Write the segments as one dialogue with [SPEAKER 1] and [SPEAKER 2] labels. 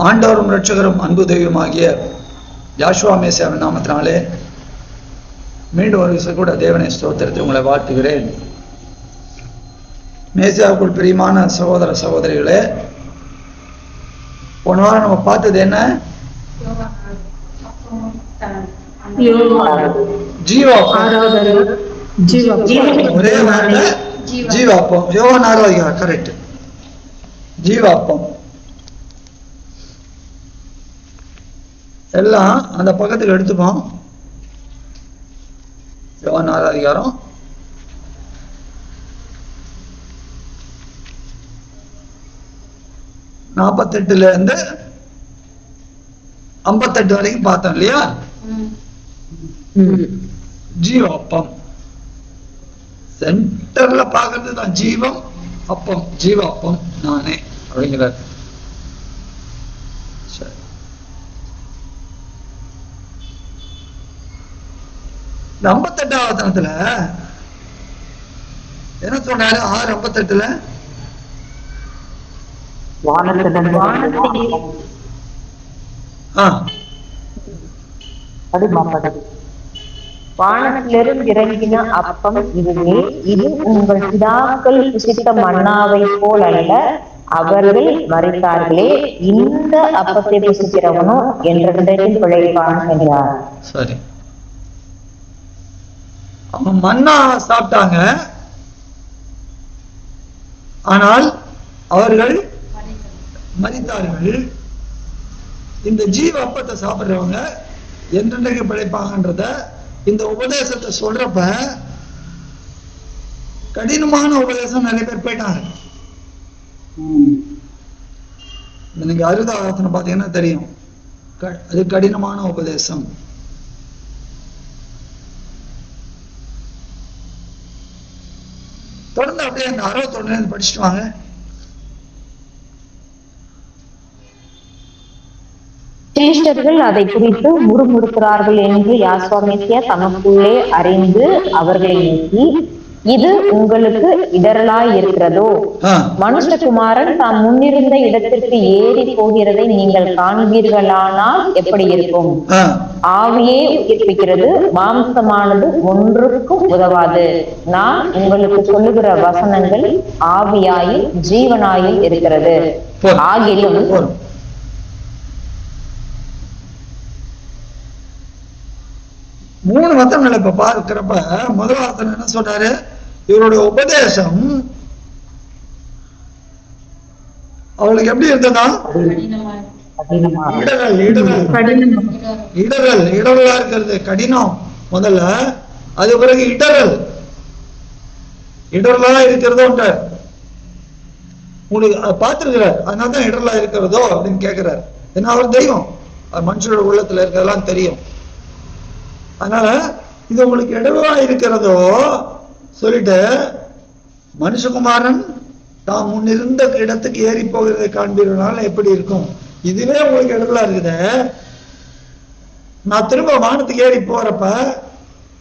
[SPEAKER 1] ஆண்டவரும் இரட்சகரும் அன்பு தெய்வமாகிய யாசுவா மேசியாவின் நாமத்தினாலே மீண்டும் ஒரு விஷயம் கூட தேவனை ஸ்தோத்திரத்தை உங்களை வாழ்த்துகிறேன். மேசியாவுக்குள் பிரியமான சகோதர சகோதரிகளே, போன வாரம் நம்ம பார்த்தது என்ன? ஒரே வார்த்தை ஜீவாப்பம். யோவான் 6 கரெக்ட். ஜீவாப்பம் எல்லாம் அந்த பக்கத்துக்கு எடுத்துப்போம். யோவான் 6 48 58 வரைக்கும் பார்த்தோம் இல்லையா? ஜீவாப்பம் சென்டர்ல பாக்குறது தான் ஜீவம் அப்பம். ஜீவாப்பம் நானே அப்படிங்கிறார். சரி, 58ஆம் வசனத்துல என்ன சொன்னாரு? 6:58
[SPEAKER 2] வானத்திலிருந்து இறங்கின அப்பம் இதுவே, இது உங்கள் பிதாக்கள் புசித்த மன்னாவை போல் அல்ல, அவர்கள் மரித்தார்களே, இந்த அப்பத்தை புசிக்கிறவனோ என்றென்றைக்கும் பிழைப்பான் என்றார்.
[SPEAKER 1] சரி, அவங்க மன்னா சாப்பிட்டாங்க, ஆனால் அவர்கள் மரித்தார்கள். இந்த ஜீவ அப்பத்தை சாப்பிடுறவங்க என்றென்றைக்கு பிழைப்பாங்கன்றத இந்த உபதேசத்தை சொல்றப்ப கடினமான உபதேசம் நிறைய பேர் போயிட்டாங்க. நீங்க 60ஆம் வசனம் பாத்தீங்கன்னா தெரியும், அது கடினமான உபதேசம். தொடர்ந்து அப்படியே அந்த 61 படிச்சுட்டு வாங்க.
[SPEAKER 2] சிலிஷ்டர்கள் அதை குறித்து முறுமுறுக்கிறார்கள் என்று யாசுவா மேசியா தமக்குள்ளே அறிந்து அவர்களை நோக்கி, இது உங்களுக்கு இடரலாய் இருக்கிறதோ? மனுஷகுமாரன் தாம் முன்னிருந்த இடத்திற்கு ஏறி போகிறதை நீங்கள் காண்பீர்களானால் எப்படி இருக்கும்? ஆவியே உயிர்ப்பிக்கிறது, மாம்சமானது ஒன்றுக்கும் உதவாது. நான் உங்களுக்கு சொல்லுகிற வசனங்கள் ஆவியாயும் ஜீவனாயும் இருக்கிறது. ஆகிலும்
[SPEAKER 1] 3 வசனங்களை இப்ப பார்க்கிறப்ப முதல் வசனம் என்ன சொன்னாரு? இவருடைய உபதேசம் அவளுக்கு எப்படி இருந்ததா? இடரலா இருக்கிறது, கடினம் முதல்ல, அது பிறகு இடரலா இருக்கிறதோ உங்களுக்கு பார்த்திருக்கிறார். அதனாலதான் இடரலா இருக்கிறதோ அப்படின்னு கேட்கிறார். ஏன்னா அவர் தெய்வம், மனுஷனோட உள்ளத்துல இருக்கிறதெல்லாம் தெரியும். அதனால இது உங்களுக்கு இடவா இருக்கிறதோ சொல்லிட்டு, மனுஷகுமாரன் தாம் முன்னிருந்த இடத்துக்கு ஏறி போகிறதை காண்பீர்களால் எப்படி இருக்கும்? இதுவே உங்களுக்கு இடவா இருக்குது. நான் திரும்ப வானத்துக்கு ஏறி போறப்ப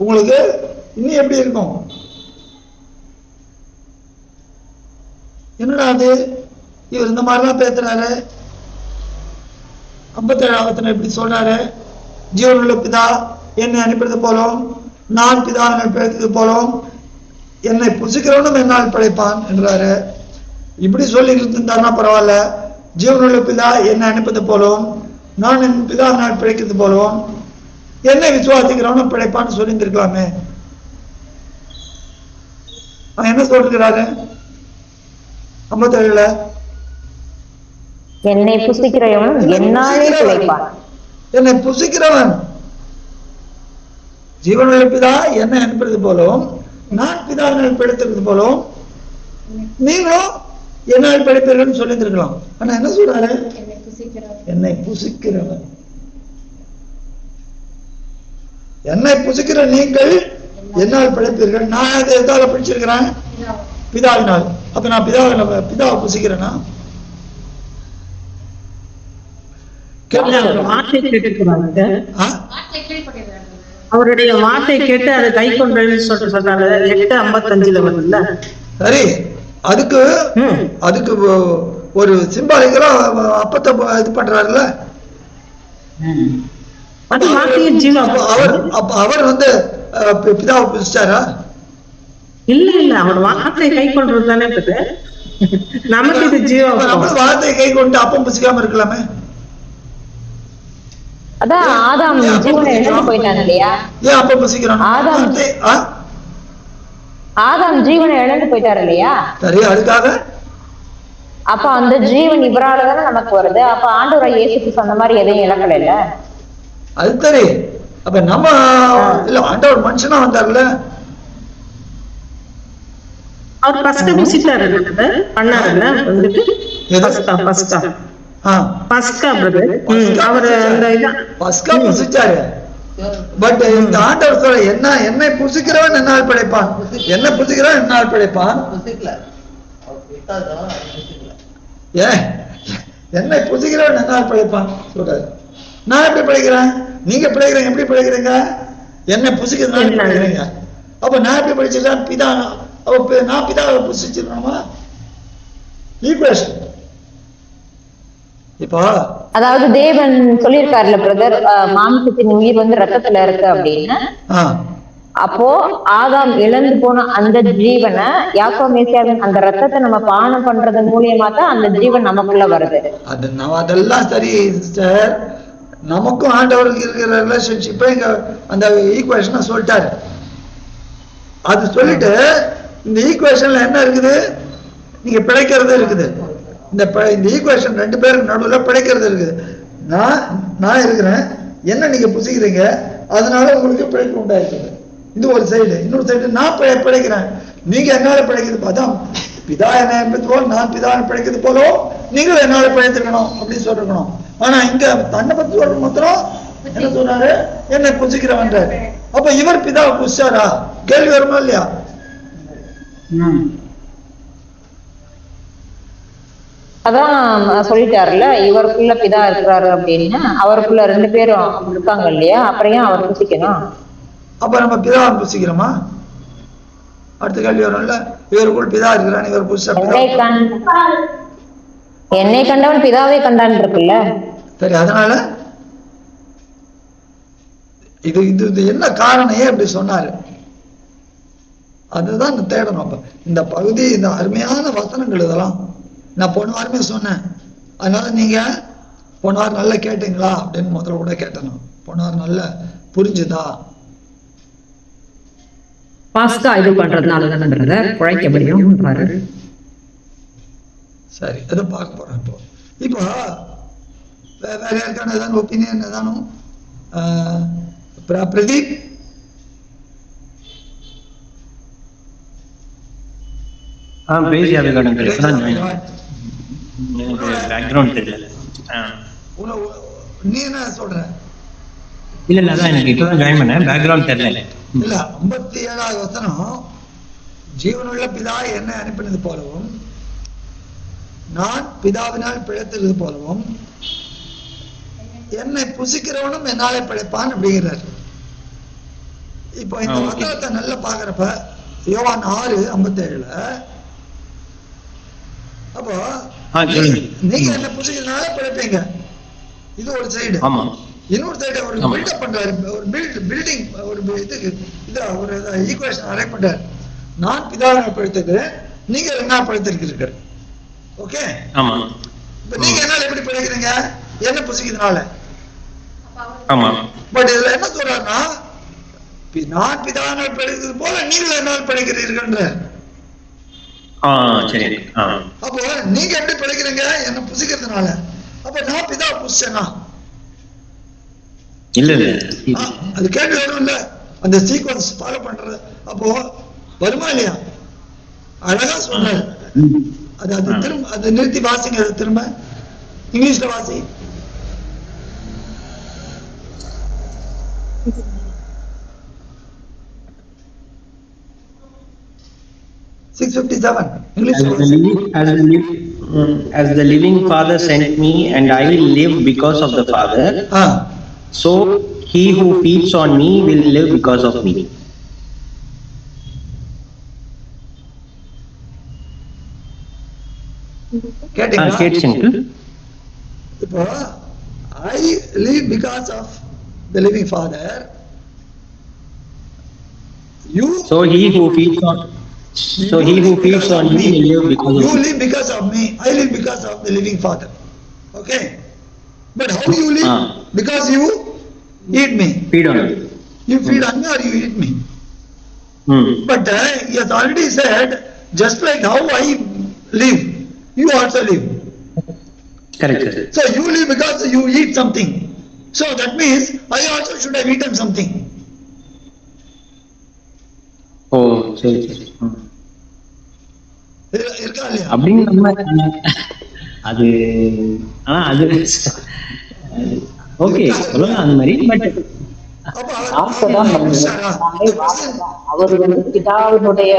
[SPEAKER 1] உங்களுக்கு இன்னும் எப்படி இருக்கும்? என்னடா அது, இவர் இந்த மாதிரிலாம் பேசுறாரு. 57ஆம் வசனம் எப்படி சொல்றாரு? ஜீவனுள்ள பிதா என்னை அனுப்பினது போலும், நான் பிதாவை பிழைத்தது போலும், என்னை புசிக்கிறவனும் என்னால் பிழைப்பான் என்றாரு. இப்படி சொல்லி இருந்தாருன்னா பரவாயில்ல. ஜீவனுள்ள பிதா என்னை அனுப்பது போலும், நான் என் பிதாவினால் பிழைக்கிறது போலும், என்னை விசுவாசிக்கிறவனும் பிழைப்பான்னு சொல்லியிருந்திருக்கலாமே. என்ன சொல்லிருக்கிறாரு 57?
[SPEAKER 2] என்னை புசிக்கிறவன் என்னாலே பிழைப்பான்.
[SPEAKER 1] என்னை புசிக்கிறவன், ஜீவனுள்ள பிதா என்னை அனுப்புறது போலும், நான் பிதாவினால் பிழைத்திருக்கிறது போலும், நீங்களும் என்னால் பிழைப்பீர்கள் சொல்லியிருந்திருக்கலாம். ஆனா என்ன சொல்றாரு? என்னை புசிக்கிறவன். என்னை புசிக்கிற நீங்கள் என்னால் பிழைப்பீர்கள். நான் அதை எதால பிடிச்சிருக்கிறேன்? பிதாவினால். அப்ப நான் பிதாவை புசிக்கிறேன்னா?
[SPEAKER 3] அவருடைய வார்த்தை கேட்டு அதை கை கொண்டு சொல்றாங்க. 8:55 வருதுல்ல.
[SPEAKER 1] சரி, அதுக்கு ஒரு சிம்பாலிக்கலா அப்பத்தை இது பண்றாருல்ல.
[SPEAKER 3] அது வார்த்தையே ஜீவன்.
[SPEAKER 1] அவர் வந்து பிதாவை புசிச்சாரா?
[SPEAKER 3] இல்ல அவர் வார்த்தையை கை கொள்றது தானே நமக்கு இது ஜீவன்.
[SPEAKER 1] வார்த்தையை கை கொண்டு அப்பம் புசிக்காம இருக்கலாமே.
[SPEAKER 2] அதான் ஆதாம் ஜீவனை இழந்து போயிட்டான் இல்லையா?
[SPEAKER 1] ஏன் அப்பம் புசிக்கிறான்?
[SPEAKER 2] ஆதாம் ஜீவனை இழந்து போயிட்டாரு இல்லையா?
[SPEAKER 1] சரி, அதுக்காக
[SPEAKER 2] அப்ப அந்த ஜீவன் இவரால தானே நமக்கு வருது. அப்ப ஆண்டவராய் இயேசு கிறிஸ்து அந்த மாதிரி எதையும் இழக்கல இல்ல.
[SPEAKER 1] அது சரி. அப்ப நம்ம இல்ல, ஆண்டவர் மனுஷனா வந்தார்ல.
[SPEAKER 3] அவர் பஸ்கா புசிச்சாரு பண்ணாருல்ல வந்துட்டு. பஸ்கா பிரதர் அவர் அந்த இதான்
[SPEAKER 1] பஸ்கா புசிச்சாரு. பட் இந்த ஆண்டவர் சொல்ற என்னை புசிக்கிறவன் என்னால் பிழைப்பான், என்ன புசிக்கிறவன் என்னால் பிழைப்பான். என்னை புசிக்கிறவன் என்னால் பிழைப்பான் சொல்றாரு. நான் எப்படி பிழைக்கிறேன்? நீங்க பிழைக்கிறீங்க. எப்படி பிழைக்கிறீங்க? என்னை புசிக்கிறதுனால பிழைக்கிறீங்க. அப்ப நான் எப்படி பிழைச்சிருக்கேன்? பிதா. நான் பிதாவை புசிச்சிருக்கணுமா? ஈக்குவேஷன். இப்போ
[SPEAKER 2] அதாவது தேவன் சொல்லியிருக்காருல்ல பிரதர், மாம்சத்தின் உயிர் வந்து ரத்தத்துல இருக்கு அப்படின்னு. அப்போ ஆதாம் இழந்து போன அந்த ஜீவனை யாக்கோ மேசியாவின் அந்த ரத்தத்தை நம்ம பானம் பண்றது மூலியமா தான் அந்த ஜீவன் நமக்குள்ள வருது.
[SPEAKER 1] அதெல்லாம் சரி சிஸ்டர். நமக்கும் ஆண்டவருக்கு இருக்கிற ரிலேஷன்ஷிப்பை இங்க அந்த ஈக்குவேஷனை சொல்லிட்டாரு. அது சொல்லிட்டு இந்த ஈக்குவேஷன்ல என்ன இருக்குது? நீங்க பிழைக்கிறது இருக்குது. இந்த ஈக்குவேஷன் ரெண்டு பேருக்கு நடுவில் பிழைக்கிறது இருக்குது. நான் இருக்கிறேன், என்ன நீங்க புசிக்கிறீங்க, அதனால உங்களுக்கு பிழைப்பு உண்டாயிருக்குது. இது ஒரு சைடு. இன்னொரு சைடு நான் பிழைக்கிறேன், நீங்க என்னால பிழைக்கிறது பார்த்தா பிதா என்ன என்பது போல் நான் பிதா பிழைக்கிறது போலோ நீங்களும் என்னால பிழைத்திருக்கணும் அப்படின்னு சொல்லிருக்கணும். ஆனா இங்க தன்னை பத்தி சொல்ற மாத்திரம் என்ன சொன்னாரு? என்னை புசிக்கிறவன். அப்ப இவர் பிதாவை புசிச்சாரா? கேள்வி வருமா இல்லையா?
[SPEAKER 2] அதான் சொல்லிட்டாருல, இவருக்குள்ள பிதா இருக்கிறாரு அப்படின்னு. அவருக்குள்ள ரெண்டு பேரும் இருக்காங்க இல்லையா? அப்புறம் ஏன் அவர் புசிக்கணும்?
[SPEAKER 1] அப்ப நம்ம பிதாவை புசிக்கிறோமா? அடுத்த கேள்வி வரும்ல, இவருக்குள் பிதா இருக்கிறான், இவர் புசிச்சா
[SPEAKER 2] என்னை கண்டவன் பிதாவை கண்டான் இருக்குல்ல.
[SPEAKER 1] சரி, அதனால இது இது என்ன காரணம், ஏன் இப்படி சொன்னாரு? அதுதான் தேடணும். அப்ப இந்த பகுதி, இந்த அருமையான வசனங்கள் இதெல்லாம் நான் போன வாரமே சொன்னேன். அதனால நீங்க போன வாரம் நல்லா கேட்டீங்களா அப்படின்னு முதல்ல கூட கேட்டணும். போன வாரம் நல்லா புரிஞ்சுதா?
[SPEAKER 4] பாஸ்கா இது பண்றதுனால தானே குழைக்க முடியும்.
[SPEAKER 1] சரி, அதை பார்க்க போறேன். இப்போ வேற யாருக்கான ஏதாவது ஒப்பீனியன் ஏதானும்? பிரதீப், நீ என்ன சொல்ற?
[SPEAKER 5] இல்ல அதான் எனக்கு இப்பதான் ஜாயின் பண்ணேன், பேக்ரவுண்ட் தெரியல.
[SPEAKER 1] இல்ல, 57வது வசனம், ஜீவனுள்ள பிதா என்னை அனுப்பினது போலவும் நான் பிதாவினால் பிழைத்தது போலவும் என்னை புசிக்கிறவனும் என்னாலே பிழைப்பான் அப்படிங்கிறார். இப்போ இந்த வசனத்தை நல்லா பாக்குறப்ப யோவான் 6:57, அப்போ நீங்க என்ன புசிக்கிறதுனால பிழைப்பீங்க. இது ஒரு சைடு. இன்னொரு சைடு ஒரு பில்டப் பண்றாரு, ஒரு பில்டிங், ஒரு ஒரு ஈக்குவேஷன் அரேஞ்ச் பண்றாரு. நான் பிதாவை பிழைத்தது, நீங்க என்ன பிழைத்திருக்கிறீர்கள். ஓகே, இப்ப நீங்க என்னால எப்படி பிழைக்கிறீங்க? என்ன புசிக்கிறதுனால. பட் இதுல என்ன சொல்றாருன்னா, நான் பிதாவினால் பிழைத்தது போல நீங்கள் என்னால் பிழைக்கிறீர்கள். அப்போ நீங்க எப்படி பிழைக்கிறீங்க? என்ன புசிக்கிறதுனால. அப்ப நான் பிதா புசிச்சேனா?
[SPEAKER 5] இல்ல,
[SPEAKER 1] அது கேள்வி வரும் இல்ல, அந்த சீக்வன்ஸ் ஃபாலோ பண்றது. அப்போ வருமா இல்லையா? அழகா சொன்னாரு. அது திரும்ப அதை நிறுத்தி வாசிங்க, அது திரும்ப இங்கிலீஷ்ல வாசி. 6:57 English.
[SPEAKER 5] As the living Father sent me, and I will live because of the Father, so he who feeds on me will live because of me.
[SPEAKER 1] கேட்டீங்களா?
[SPEAKER 5] கேட்ஸ் uncle.
[SPEAKER 1] இப்போ I live because of the living Father. You
[SPEAKER 5] So he who feeds on me will live because of
[SPEAKER 1] you
[SPEAKER 5] me.
[SPEAKER 1] live because of me. I live because of the living Father. Okay? But how you live? Because you eat me.
[SPEAKER 5] Feed on me.
[SPEAKER 1] You feed on me or you eat me. But he has already said, just like how I live, you also live.
[SPEAKER 5] Correct, sir.
[SPEAKER 1] So you live because you eat something. So that means I also should have eaten something.
[SPEAKER 5] Oh, சரி சரி.
[SPEAKER 1] இருக்கா இல்லையா?
[SPEAKER 5] அப்படின்னு நம்ம அது அது okay சொல்லலாம் அந்த மாதிரி. பட்
[SPEAKER 2] அவர் பிதாவினுடைய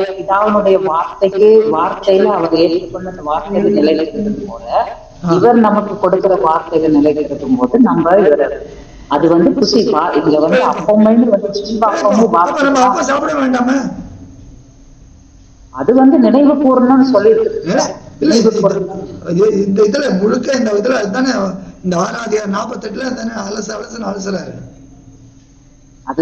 [SPEAKER 2] வார்த்தையில அவர் ஏற்றுக்கொண்ட அந்த வார்த்தையில நிலைக்கிறது போல இவர் நமக்கு கொடுக்கிற வார்த்தையில நிலைக்கிறதும் போது நம்ம அது புசிப்பா இதுல அப்பமும்
[SPEAKER 1] சாப்பிட வேண்டாமே,
[SPEAKER 2] அது நினைவு கூறணும்னு சொல்லிட்டு
[SPEAKER 1] இந்த இதுல முழுக்க இந்த இதுல தானே இந்த 6:48 அலசலாரு.
[SPEAKER 2] அது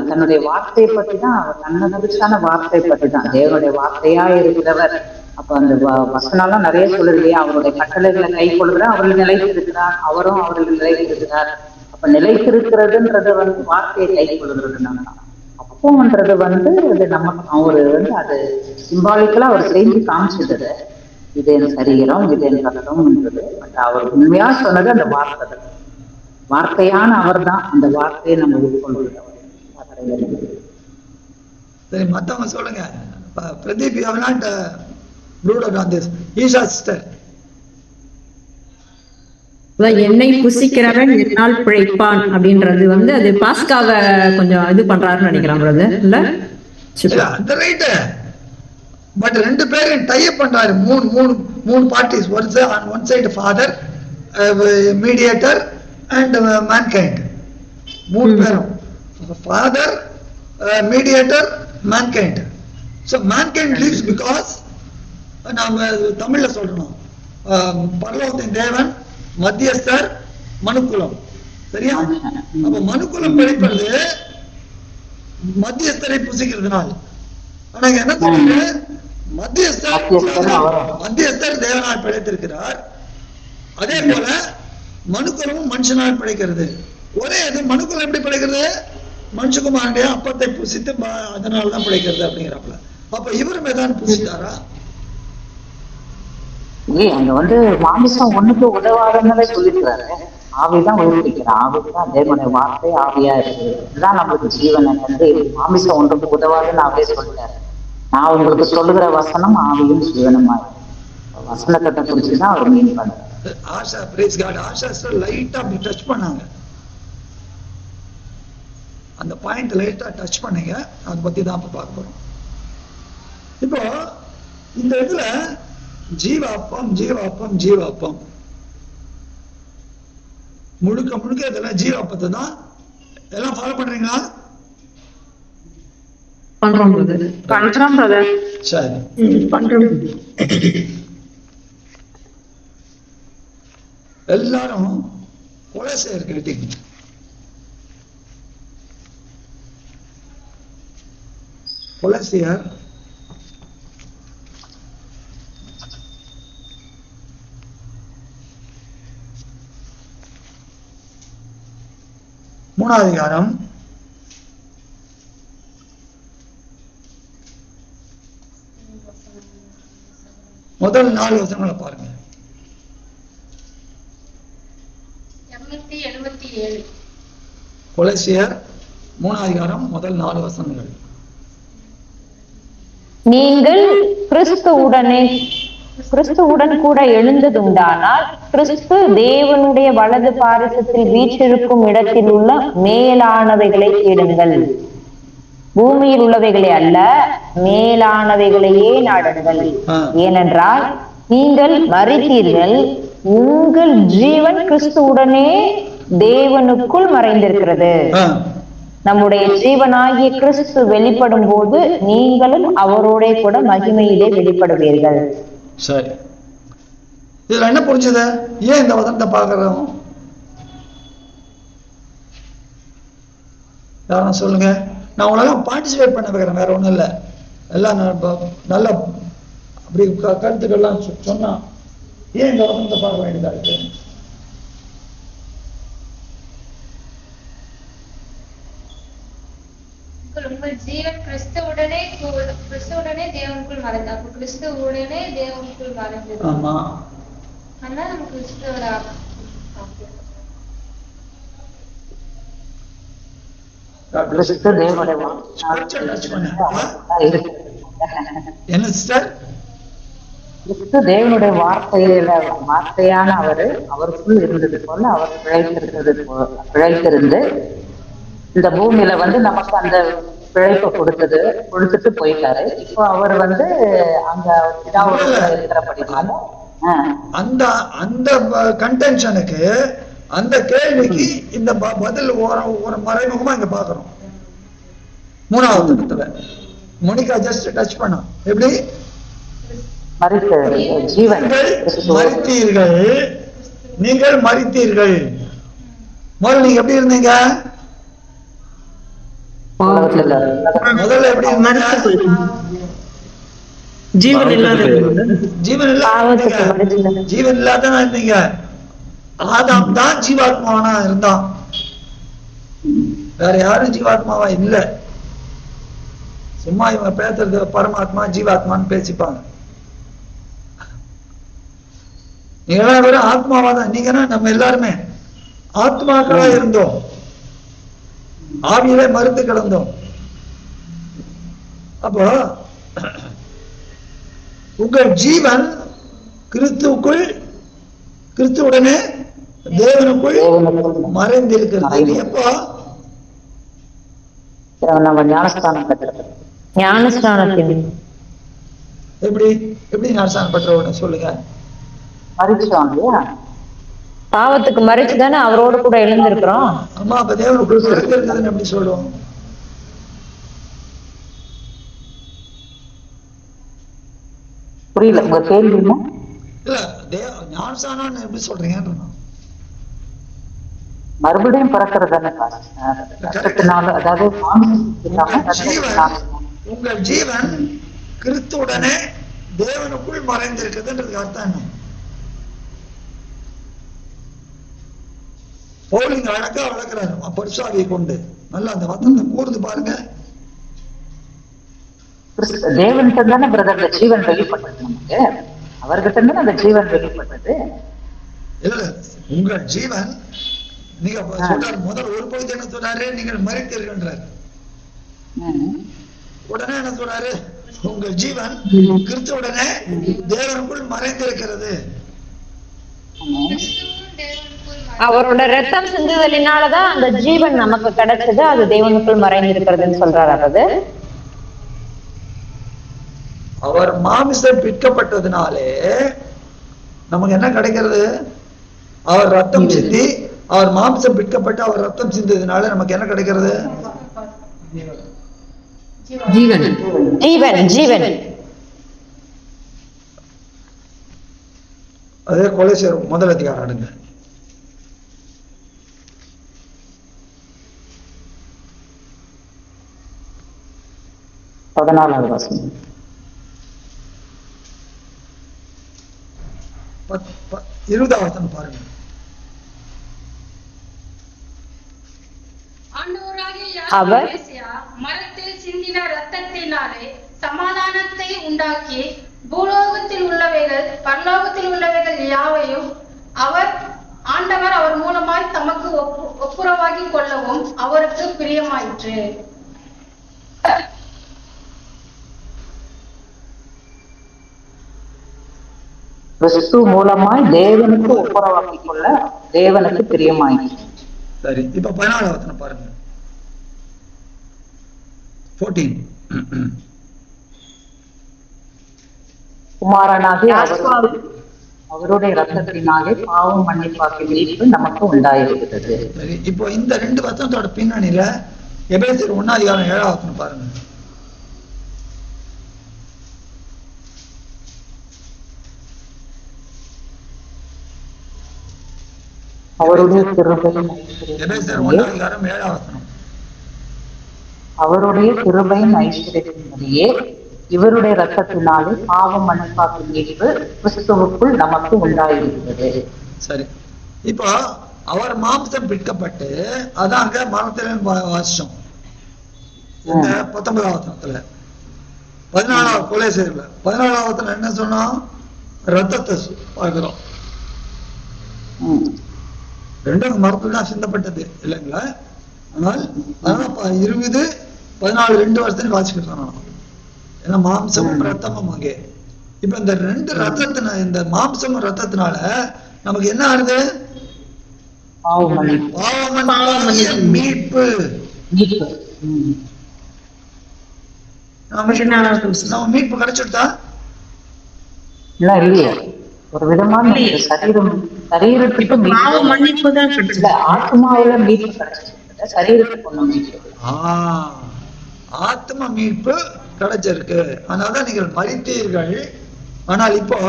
[SPEAKER 2] தன்னுடைய வார்த்தையை பற்றி தான், தன்னதற்கான வார்த்தை பற்றி தான், தேவனுடைய வார்த்தையா இருக்கிறவர். அப்ப அந்த வசனம்லாம் நிறைய சொல்லுது, அவருடைய கட்டளைகளை கை கொள்கிற அவர்கள் நிலைத்திருக்கிறார், அவரும் அவர்கள் நிலைத்திருக்கிறார். அப்ப நிலைத்திருக்கிறதுன்றது வார்த்தையை கை கொள்கிறதுனால அப்போன்றது அது நமக்கு அவரு அது சிம்பாலிக்கலா அவர் செஞ்சு காமிச்சது, இது என் சரீரம், இது என் ரத்தம்ன்றது. பட் அவர் உண்மையா சொன்னது அந்த வார்த்தையான அவர் தான். அந்த வார்த்தையை நம்ம உட்கொள்கிறோம்.
[SPEAKER 1] சரி, மத்தவங்க சொல்லுங்க. Pradeep, you have not brooded on this. Isha sister.
[SPEAKER 4] என்னை புசிக்கிறவன் என்னால் பிழைப்பான் அப்படின்றது அது பாஸ்காவை கொஞ்சம் இது பண்றாருன்னு நினைக்கிறான் பிரதர். இல்ல
[SPEAKER 1] அந்த ரைட். பட் ரெண்டு பேரும் டை அப் பண்றாரு. மூணு parties. One side father, mediator and mankind. மூணு பேரும் father, mediator, mankind. So mankind lives because நாம தமிழ்ல சொல்லணும், பரலோகத்தின் தேவன், மத்தியஸ்தர், மனுக்குலம். சரியா? அப்ப மனுக்குலம் பிழைப்பது மத்தியஸ்தரை புசிக்கிறதுனால. ஆனா என்ன சொல்றாங்க, மத்தியஸ்தர் தேவனால் பிழைத்திருக்கிறார். அதே போல மனுக்குலமும் மனுஷனால் பிழைக்கிறது. ஒரே இது, மனுக்குலம் எப்படி பிழைக்கிறது? மனுஷகுமாரனுடைய அப்பத்தை புசித்து அதனாலதான் பிழைக்கிறது அப்படிங்கிறாப்ல. அப்ப இவருமே தான் புசித்தாரா?
[SPEAKER 2] அங்க மாமிசம் ஒண்ணுக்கு உதவாதன்னு சொல்லிருக்காரு. ஆவிதான் உயிர்ப்பிக்கிறார். ஆவிதான் தேவனுடைய வார்த்தை ஆவியா இருக்கு. இதுதான் நம்மளுக்கு ஜீவனை. மாமிசம் ஒன்றுக்கு உதவாதுன்னு அவரே சொல்லிட்டாரு. நான் உங்களுக்கு சொல்லுகிற வசனம் ஆவியும் ஜீவனமா வசனத்தை குறிச்சுதான் அவர் மீன் பண்றாரு.
[SPEAKER 1] Asha, price God. ஆஷா லைட்டா அப்படி டச் பண்ணாங்க. அந்த பாயிண்ட் லைட்டா டச் பண்ணீங்க. அதை பத்தி தான் இப்ப பார்க்க போறோம். இப்போ இந்த இதுல ஜீவாப்பம் ஜீவாப்பம் ஜீவாப்பம் முழுக்க முழுக்க இதெல்லாம் ஜீவாப்பத்தை தான். எல்லாம் ஃபாலோ பண்றீங்களா?
[SPEAKER 4] பண்றோம் பிரதர்.
[SPEAKER 1] சரி,
[SPEAKER 4] பண்றோம்.
[SPEAKER 1] எல்லாரும் கொலோசியர் கேட்டீங்க. கொலோசியர் 3ஆம் அதிகாரம் 4 வசனங்களை பாருங்க.
[SPEAKER 6] 277
[SPEAKER 1] கொலோசியர் 3ஆம் அதிகாரம் 4 வசனங்கள்.
[SPEAKER 2] நீங்கள் கிறிஸ்துவுடன் கூட எழுந்ததுண்டானால் கிறிஸ்து தேவனுடைய வலது பாரிசத்தில் வீற்றிருக்கும் இடத்தில் உள்ள மேலானவைகளை தேடுங்கள். பூமியில் உள்ளவைகளே அல்ல, மேலானவைகளையே நாடுங்கள். ஏனென்றால் நீங்கள் மரித்தீர்கள், உங்கள் ஜீவன் கிறிஸ்துவுடனே தேவனுக்குள் மறைந்திருக்கிறது. நம்முடைய ஜீவனாகிய கிறிஸ்து வெளிப்படும் போது நீங்களும் அவரோட கூட மகிமையிலே வெளிப்படுவீர்கள்.
[SPEAKER 1] சரி, இதுல என்ன புரிஞ்சது? ஏன் இந்த வசனத்தை பார்க்கிறோம்? யாரும் சொல்லுங்க. நான் உங்களெல்லாம் பார்ட்டிசிபேட் பண்ண வைக்கிறேன், வேற ஒண்ணும் இல்லை. எல்லாம் நல்ல அப்படி கருத்துக்கள்லாம் சொன்னா ஏன் இந்த வசனத்தை பார்க்க வேண்டியதா இருக்கு?
[SPEAKER 6] உங்கள் ஜீவன் கிறிஸ்துவுடனே தேவனுக்குள் மறைந்தார். கிறிஸ்துவுடனே தேவனுக்குள் மறைந்தது.
[SPEAKER 1] ஆமா,
[SPEAKER 6] ஆனா நம்ம கிறிஸ்துவோட
[SPEAKER 1] என்ன சிஸ்டர்?
[SPEAKER 7] தேவனுடைய வார்த்தையான அவருக்குள் இருந்தது போல அவர் பிழைத்திருந்து இந்த பூமியில நமக்கு அந்த பிழைப்பை கொடுத்துட்டு போயிட்டாரு. இப்போ அவர் அங்க இருக்கிறபடினால
[SPEAKER 1] அந்த அந்த கன்டென்ஷனுக்கு, அந்த கேள்விக்கு இந்த பதில் ஒரு மறைமுகமா இங்க பாக்குறோம். 3வது இடத்துல மோனிகா ஜஸ்ட் டச் பண்ணா. எப்படி? மரித்தீர்கள், நீங்கள் மரித்தீர்கள். முதல்ல நீங்க எப்படி இருந்தீங்க? முதல்ல எப்படி இருந்தீங்க? ஜீவன் இல்லாத இருந்தீங்க. ஆதாம் தான் ஜீவாத்மாவனா இருந்தான், வேற யாரும் ஜீவாத்மாவா இல்ல. சும்மா இவங்க பேசுறது பரமாத்மா ஜீவாத்மான்னு பேசிப்பாங்க. நீங்க வெறும் ஆத்மாவா தான். நீங்க நம்ம எல்லாருமே ஆத்மாக்களா இருந்தோம், ஆவியிலே மருந்து கிடந்தோம். அப்போ உங்கள் ஜீவன் கிறிஸ்துவுடனே தேவனுக்குள் மறைந்திருக்கிறது. எப்போ?
[SPEAKER 2] ஞானஸ்நானத்தின்.
[SPEAKER 1] எப்படி ஞானஸ்நானம் பெற்றவுடனே சொல்லுங்க.
[SPEAKER 2] பாவத்துக்கு மறைச்சுதானே அவரோடு கூட எழுந்திருக்கிறோம்.
[SPEAKER 1] ஆமா, அப்ப தேவனுக்குள் மறைந்திருக்கிறதுன்னு எப்படி சொல்லுவோம்?
[SPEAKER 7] புரியல உங்க கேள்வி.
[SPEAKER 1] இல்ல, ஞானஸ்நானம் எப்படி சொல்றீங்க?
[SPEAKER 7] மறுபடியும் பிறக்கிறது தானே. அதாவது
[SPEAKER 1] உங்கள் ஜீவன் கிறிஸ்துவுடனே தேவனுக்குள் மறைந்திருக்குதுன்றதுக்கு அர்த்தம் என்ன? பவுல் அழகா வளர்க்கிறாரு பரிசுத்தாவியை கொண்டு. நல்லா அந்த வசனத்தை கூர்ந்து பாருங்க.
[SPEAKER 7] தேவன்கிட்ட தானே பிரதர் ஜீவன் வெளிப்பட்டது. நமக்கு அவர்கிட்ட தானே அந்த ஜீவன் வெளிப்பட்டது.
[SPEAKER 1] இல்ல, உங்கள் ஜீவன் நீங்க சொல்றாரு. முதல் ஒரு பகுதி என்ன சொல்றாரு? நீங்கள் மறைத்தீர்கள்ன்றாரு. உடனே என்ன சொல்றாரு? உங்கள் ஜீவன் கிறிஸ்துவுடனே தேவனுக்குள் மறைந்திருக்கிறது.
[SPEAKER 2] அவரோட ரத்தம் சிந்துதலினாலதான் அந்த ஜீவன் நமக்கு கிடைச்சது. அது தேவனுக்குள் மறைந்திருக்கிறதுன்னு சொல்றாரு. அது
[SPEAKER 1] அவர் மாமிசம் பிற்கப்பட்டதுனாலே நமக்கு என்ன கிடைக்கிறது? அவர் ரத்தம் சிந்தி, அவர் மாமிசம் பிற்கப்பட்டு அவர் ரத்தம் சிந்ததுனால நமக்கு என்ன கிடைக்கிறது?
[SPEAKER 4] ஜீவன்.
[SPEAKER 1] அதே கொலைசேர் 1 அதிகாரம் அடுங்க. இருபதாம் பாருங்க.
[SPEAKER 6] அவர் மரத்தில் சிந்தின ரத்தத்தினாலே சமாதானத்தை உண்டாக்கி பூலோகத்தில் உள்ளவைகள் பரலோகத்தில் உள்ளவைகள் யாவையும் ஆண்டவர் அவர் மூலமாய் தமக்கு ஒப்புரவாகி கொள்ளவும் அவருக்கு பிரியமாயிற்று.
[SPEAKER 7] கிறிஸ்து மூலமாய் தேவனுக்கு ஒப்புரவாக்கி கொள்ள தேவனுக்கு பிரியமாயிற்று.
[SPEAKER 1] சரி, இப்ப 14 வசனம் பாருங்க. 14.
[SPEAKER 7] குமாரனாகிய அவருடைய ரத்தத்தினாலே பாவம் மன்னிப்பாக்கி மீட்பு நமக்கு உண்டாயிருக்கிறது.
[SPEAKER 1] சரி, இப்போ இந்த 2 வசனத்தோட பின்னணியில எபேசியர் 1 அதிகாரம் 7 வசனம் பாருங்க.
[SPEAKER 7] அவருடைய கிருபையின்
[SPEAKER 1] எபேசியர் 1:7
[SPEAKER 7] அவருடைய கிருபையின் ஐஸ்வர்யத்தின்படியே இவருடைய ரத்தத்தினாலே பாவம் மன்னிப்பாக்கு மீட்பு கிறிஸ்துவுக்குள் நமக்கு உண்டாயிருக்கிறது.
[SPEAKER 1] சரி, இப்போ அவர் மாம்சம் பிற்கப்பட்டு அதாங்க மரணத்திலே வாசிச்சோம். இந்த 19ஆம் வசனத்துல 14ஆவது கொலேசியர்ல 14ஆம் வசனம் என்ன சொன்னோம்? ரத்தத்தை பார்க்கிறோம். ரெண்டும் மரத்துல தான் சிந்தப்பட்டது இல்லைங்களா? ஆனால் 20 14 2 வருஷத்துக்கு வாசிக்கிறோம். ஏன்னா மாம்சமும் ரத்தமும் அங்கே. இப்ப இந்த 2 ரத்தத்தின இந்த மாம்சமும் ரத்தத்தினால நமக்கு என்ன ஆகுது? மீட்பு. நம்ம மீட்பு கிடைச்சிட்டா
[SPEAKER 7] இல்லையே, ஒரு விதமான சரீரத்துக்கு
[SPEAKER 3] மன்னிப்பு தான்
[SPEAKER 7] ஆத்மாவில மீட்பு கிடைச்சிருக்கு, சரீரத்துக்கு
[SPEAKER 1] ஆத்ம மீட்பு கிடைச்சிருக்கு. அதனாலதான் நீங்கள் மரித்தீர்கள், ஆனால் இப்போ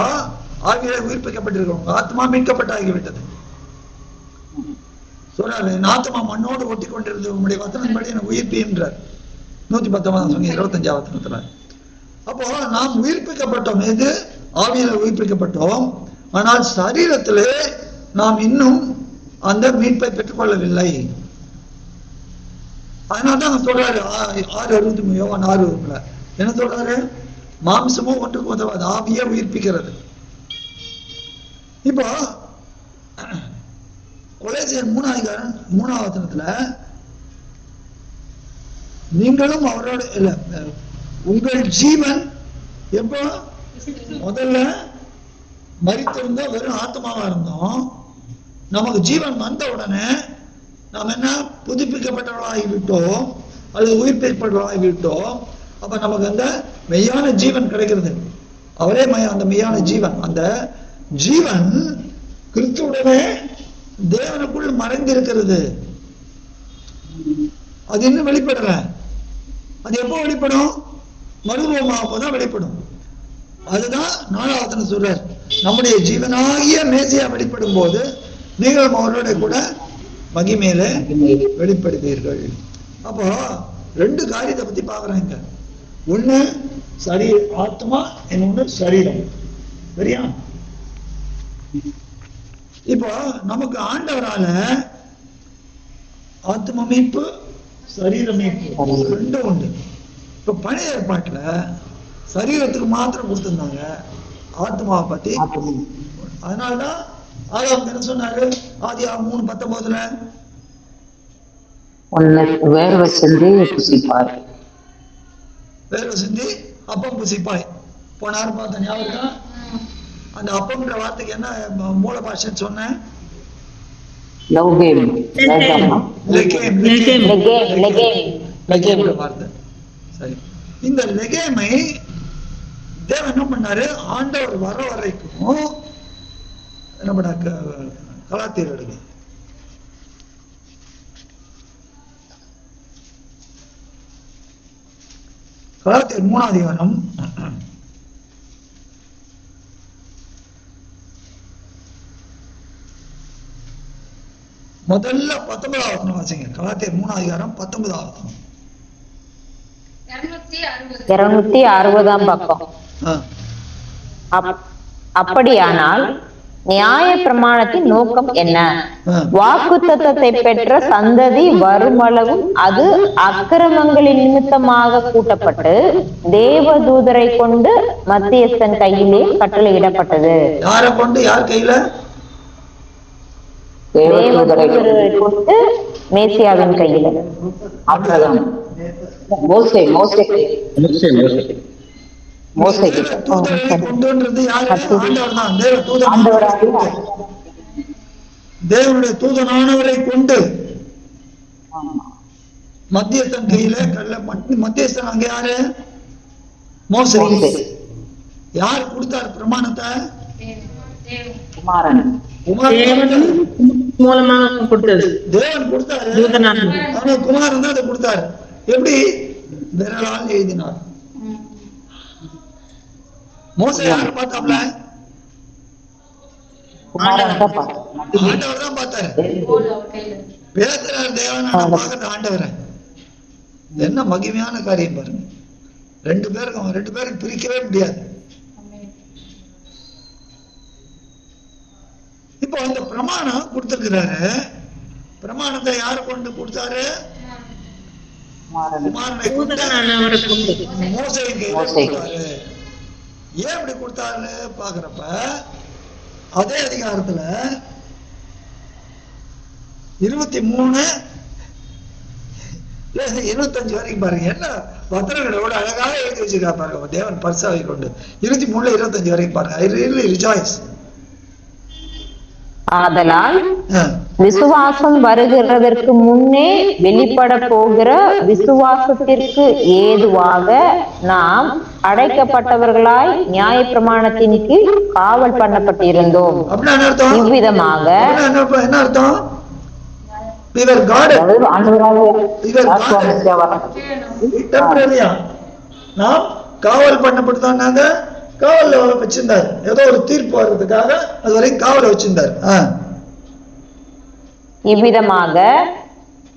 [SPEAKER 1] ஆவியிலே உயிர்ப்பிக்கப்பட்டிருக்கோம். ஆத்மா மீட்கப்பட்டாகிவிட்டது. சொல்றாரு, ஆத்மா மண்ணோடு ஒட்டி கொண்டிருந்த உங்களுடைய வசனப்படி எனக்கு உயிர்ப்பின்றார். 119 25ஆம் வசனத்துல. அப்போ நாம் உயிர்ப்பிக்கப்பட்டோம். எது? ஆவியில உயிர்ப்பிக்கப்பட்டோம். ஆனால் சரீரத்திலே நாம் இன்னும் அந்த மீட்பை பெற்றுக்கொள்ளவில்லை. அதனால்தான் சொல்றாரு 6:63 யோவான் 6:1 என்ன சொல்றாரு? மாம்சமும் ஒன்றுக்கு உதவாது, ஆவியை உயிர்ப்பிக்கிறது. இப்போ கொலேசியர் 3:3 வசனத்துல நீங்களும் அவரோட இல்ல, உங்கள் ஜீவன் எப்போ முதல்ல மரித்திருந்தா வெறும் ஆத்மாவா இருந்தோம். நமக்கு ஜீவன் வந்த உடனே நாம் என்ன புதுப்பிக்கப்பட்டவர்களாகிவிட்டோம் அல்லது உயிர்ப்பிக்கப்பட்டவர்களாகிவிட்டோம். அப்ப நமக்கு அந்த மெய்யான ஜீவன் கிடைக்கிறது. அவரே அந்த மெய்யான ஜீவன். அந்த ஜீவன் கிறிஸ்துவுடனே தேவனுக்குள் மறைந்திருக்கிறது. அது இன்னும் வெளிப்படல. அது எப்போ வெளிப்படும்? மறுரூபமாகதான் வெளிப்படும். அதுதான் 4வது சொல்றார், நம்முடைய ஜீவனாகிய மேசியா வெளிப்படும் போது நீங்களும் அவரோட கூட மகிமையில வெளிப்படுவீர்கள். அப்போ 2 காரியத்தை பத்தி பாக்குறாங்க. ஒண்ணு ஆத்மா, இன்னொன்னு சரீரம். சரியா? இப்போ நமக்கு ஆண்டவரால ஆத்ம மீட்பு, சரீர மீட்பு 2 உண்டு. இப்ப பழைய ஏற்பாட்டுல சரீரத்துக்கு மாத்திரம் கொடுத்திருந்தாங்க, ஆத்மாவை பத்தி. அதனாலதான் ஆதாம் என்ன சொன்னாரு? ஆதியாகமம் 3:19
[SPEAKER 7] வேர்வை சிந்தி புசிப்பாய்,
[SPEAKER 1] வேர்வை சிந்தி அப்பம் புசிப்பாய். போனாரு பார்த்த ஞாபகம்? அந்த அப்பம்ன்ற வார்த்தைக்கு என்ன மூல பாஷைன்னு சொன்னேன்? வார்த்தை. சரி, இந்த லெகேமை தேவன் என்ன பண்ணாரு? ஆண்டவர் வர வரைக்கும் என்ன பண்ண கலாத்தியர் எடுங்க. கலாத்தியர் 3ஆம் அதிகாரம் முதல்ல 19ஆம் வசனம் வாசிங்க. கலாத்தியர் 3ஆம் அதிகாரம் 19ஆம் வசனம்.
[SPEAKER 2] 260ஆம் பக்கம். அப்படியானால் நியாய பிரமாணத்தின் நோக்கம் என்ன? வாக்குத்தத்தத்தை பெற்ற சந்ததி வருமளவும் அது அக்கிரமங்களின் நிமித்தமாக கூட்டப்பட்டு தேவதூதரை கொண்டு மத்தியஸ்தன் கையிலே கட்டளையிடப்பட்டது.
[SPEAKER 1] யாரை கொண்டு? யார் கையில?
[SPEAKER 2] தேவதூதரை கொண்டு மேசியாவின் கையில.
[SPEAKER 1] தேவனுடைய தூதனானவரை கொண்டு மத்தியஸ்தன் கையில. மத்தியஸ்தன் அங்க யாரு? மோசே. யார் கொடுத்தார் பிரமாணத்தை?
[SPEAKER 3] மூலமாக கொடுத்தது
[SPEAKER 1] தேவன் கொடுத்தாரு. ஆனா குமாரன் தான் அதை கொடுத்தாரு. எப்படி? விரலால் எழுதினார். மோசே யாரு பார்த்தாப்ல?
[SPEAKER 7] குமாரன் தான் பார்த்தேன்.
[SPEAKER 1] ஆண்டவர் தான் பார்த்தாரு.
[SPEAKER 6] போல் அவர் கையில இருக்கு.
[SPEAKER 1] பேசுறாரு தேவன், பார்க்கறது ஆண்டவரை. என்ன மகிமையான காரியம் பாருங்க. ரெண்டு பேரும் பிரிக்கவே முடியாது.
[SPEAKER 6] ஆமென்.
[SPEAKER 1] இப்போ அந்த பிரமாணம் கொடுத்திருக்கிறாரு. பிரமாணத்தை யாரு கொண்டு கொடுத்தாரு?
[SPEAKER 7] குமாரன்.
[SPEAKER 1] குமாரனை கொண்டு
[SPEAKER 3] அவரை கொண்டு
[SPEAKER 1] மோசேயின் கையில கொடுத்தாரு. ஏன் இப்படி கொடுத்தாருன்னு பாக்குறப்ப அதே அதிகாரத்துல 23 25 வரைக்கும் பாருங்க. என்ன வசனங்களோட அழகாக எழுதி வச்சிருக்கா பாருங்க தேவன் பரிசாவை கொண்டு. 23 25 வரைக்கும் பாருங்க. I really rejoice.
[SPEAKER 2] ஆதலால் விசுவாசம் வருகிறதற்கு முன்னே வெளிப்பட போகிற விசுவாசத்திற்கு ஏதுவாக நாம் அடைக்கப்பட்டவர்களாய் நியாயப்பிரமாணத்தின் கீழ் காவல் பண்ணப்பட்டிருந்தோம். இவ்விதமாக
[SPEAKER 1] என்ன அர்த்தம்? We were guarded.
[SPEAKER 7] அதாவது ஆண்டவராகிய
[SPEAKER 1] We were
[SPEAKER 7] யாசுவா
[SPEAKER 1] guarded.
[SPEAKER 7] மெசியா வர
[SPEAKER 1] Temporarily-ஆ நாம் காவல் பண்ணப்பட்டோம்னாங்க. காவல்ல வச்சிருந்தார். ஏதோ ஒரு தீர்ப்பு வர்றதுக்காக அது வரைக்கும் காவல வச்சிருந்தார்.
[SPEAKER 2] இவ்விதமாக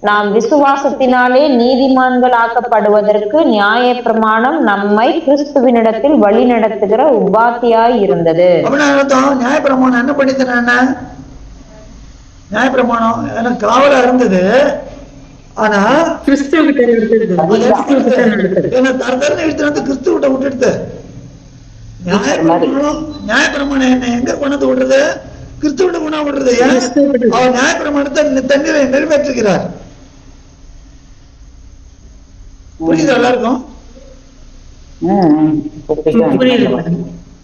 [SPEAKER 2] நாம் விசுவாசத்தினாலே நீதிமான்கள் ஆக்கப்படுவதற்கு நியாயப்பிரமாணம் நம்மை கிறிஸ்துவினிடத்தில் வழி நடத்துகிற உபாத்தியாய் இருந்தது.
[SPEAKER 1] அப்படின்னா அர்த்தம் நியாயப்பிரமாணம் என்ன பண்ணித்தன? என்ன நியாயப்பிரமாணம் எனக்கு காவலா இருந்தது. ஆனா
[SPEAKER 3] கிறிஸ்துவ
[SPEAKER 1] என்ன தரத்தரன்னு எடுத்து வந்து கிறிஸ்துவிட்ட விட்டுடுது. நியாயப்பிரமாணம் என்ன எங்க கொண்டு விடுறது? கிறிஸ்துவிட குணா விடுறது. ஏன்? அவர் நியாயப்பிரமாணத்தை தண்ணீரை நிறைவேற்றுகிறார். புரியுது எல்லாருக்கும்?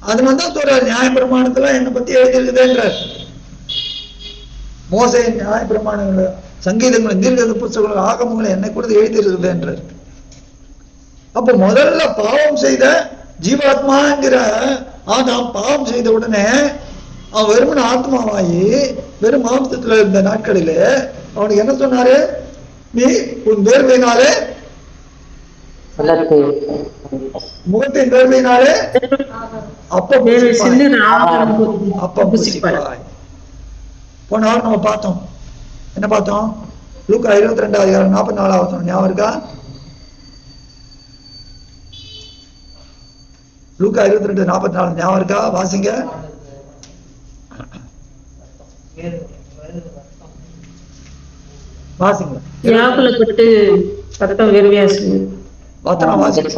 [SPEAKER 1] அதனால்தான் சொல்றாரு நியாயப்பிரமாணத்துல என்னை பத்தி எழுதியிருக்குதுன்றார். மோசே நியாயப்பிரமாணங்கள், சங்கீதங்கள், தீர்க்க புஸ்தகங்கள், ஆகமங்களை என்னை கூட எழுதியிருக்குது என்றார். அப்ப முதல்ல பாவம் செய்த ஜீவாத்மாங்கிற ஆதாம் பாவம் செய்த உடனே அவன் வெறுமன ஆத்மாவாயி வெறும் மாம்சத்துல இருந்த நாட்களிலே அவனுக்கு என்ன சொன்னாரு? நீ உன் வேர்வையினாலே முகத்தின் வேர்வையினாலே அப்ப புசிப்பாய். போன வாரம் நம்ம பார்த்தோம். என்ன பார்த்தோம்? லூக்கா 22 44 ஞாபகம் இருக்கா? லூக்கா 22:44 ஞாபகம் இருக்கா? வாசிங்க. வாசிங்க.
[SPEAKER 3] வியாகுலப்பட்டு ரத்தம் வெறுவியாசி
[SPEAKER 1] வசனம் வாசிங்க.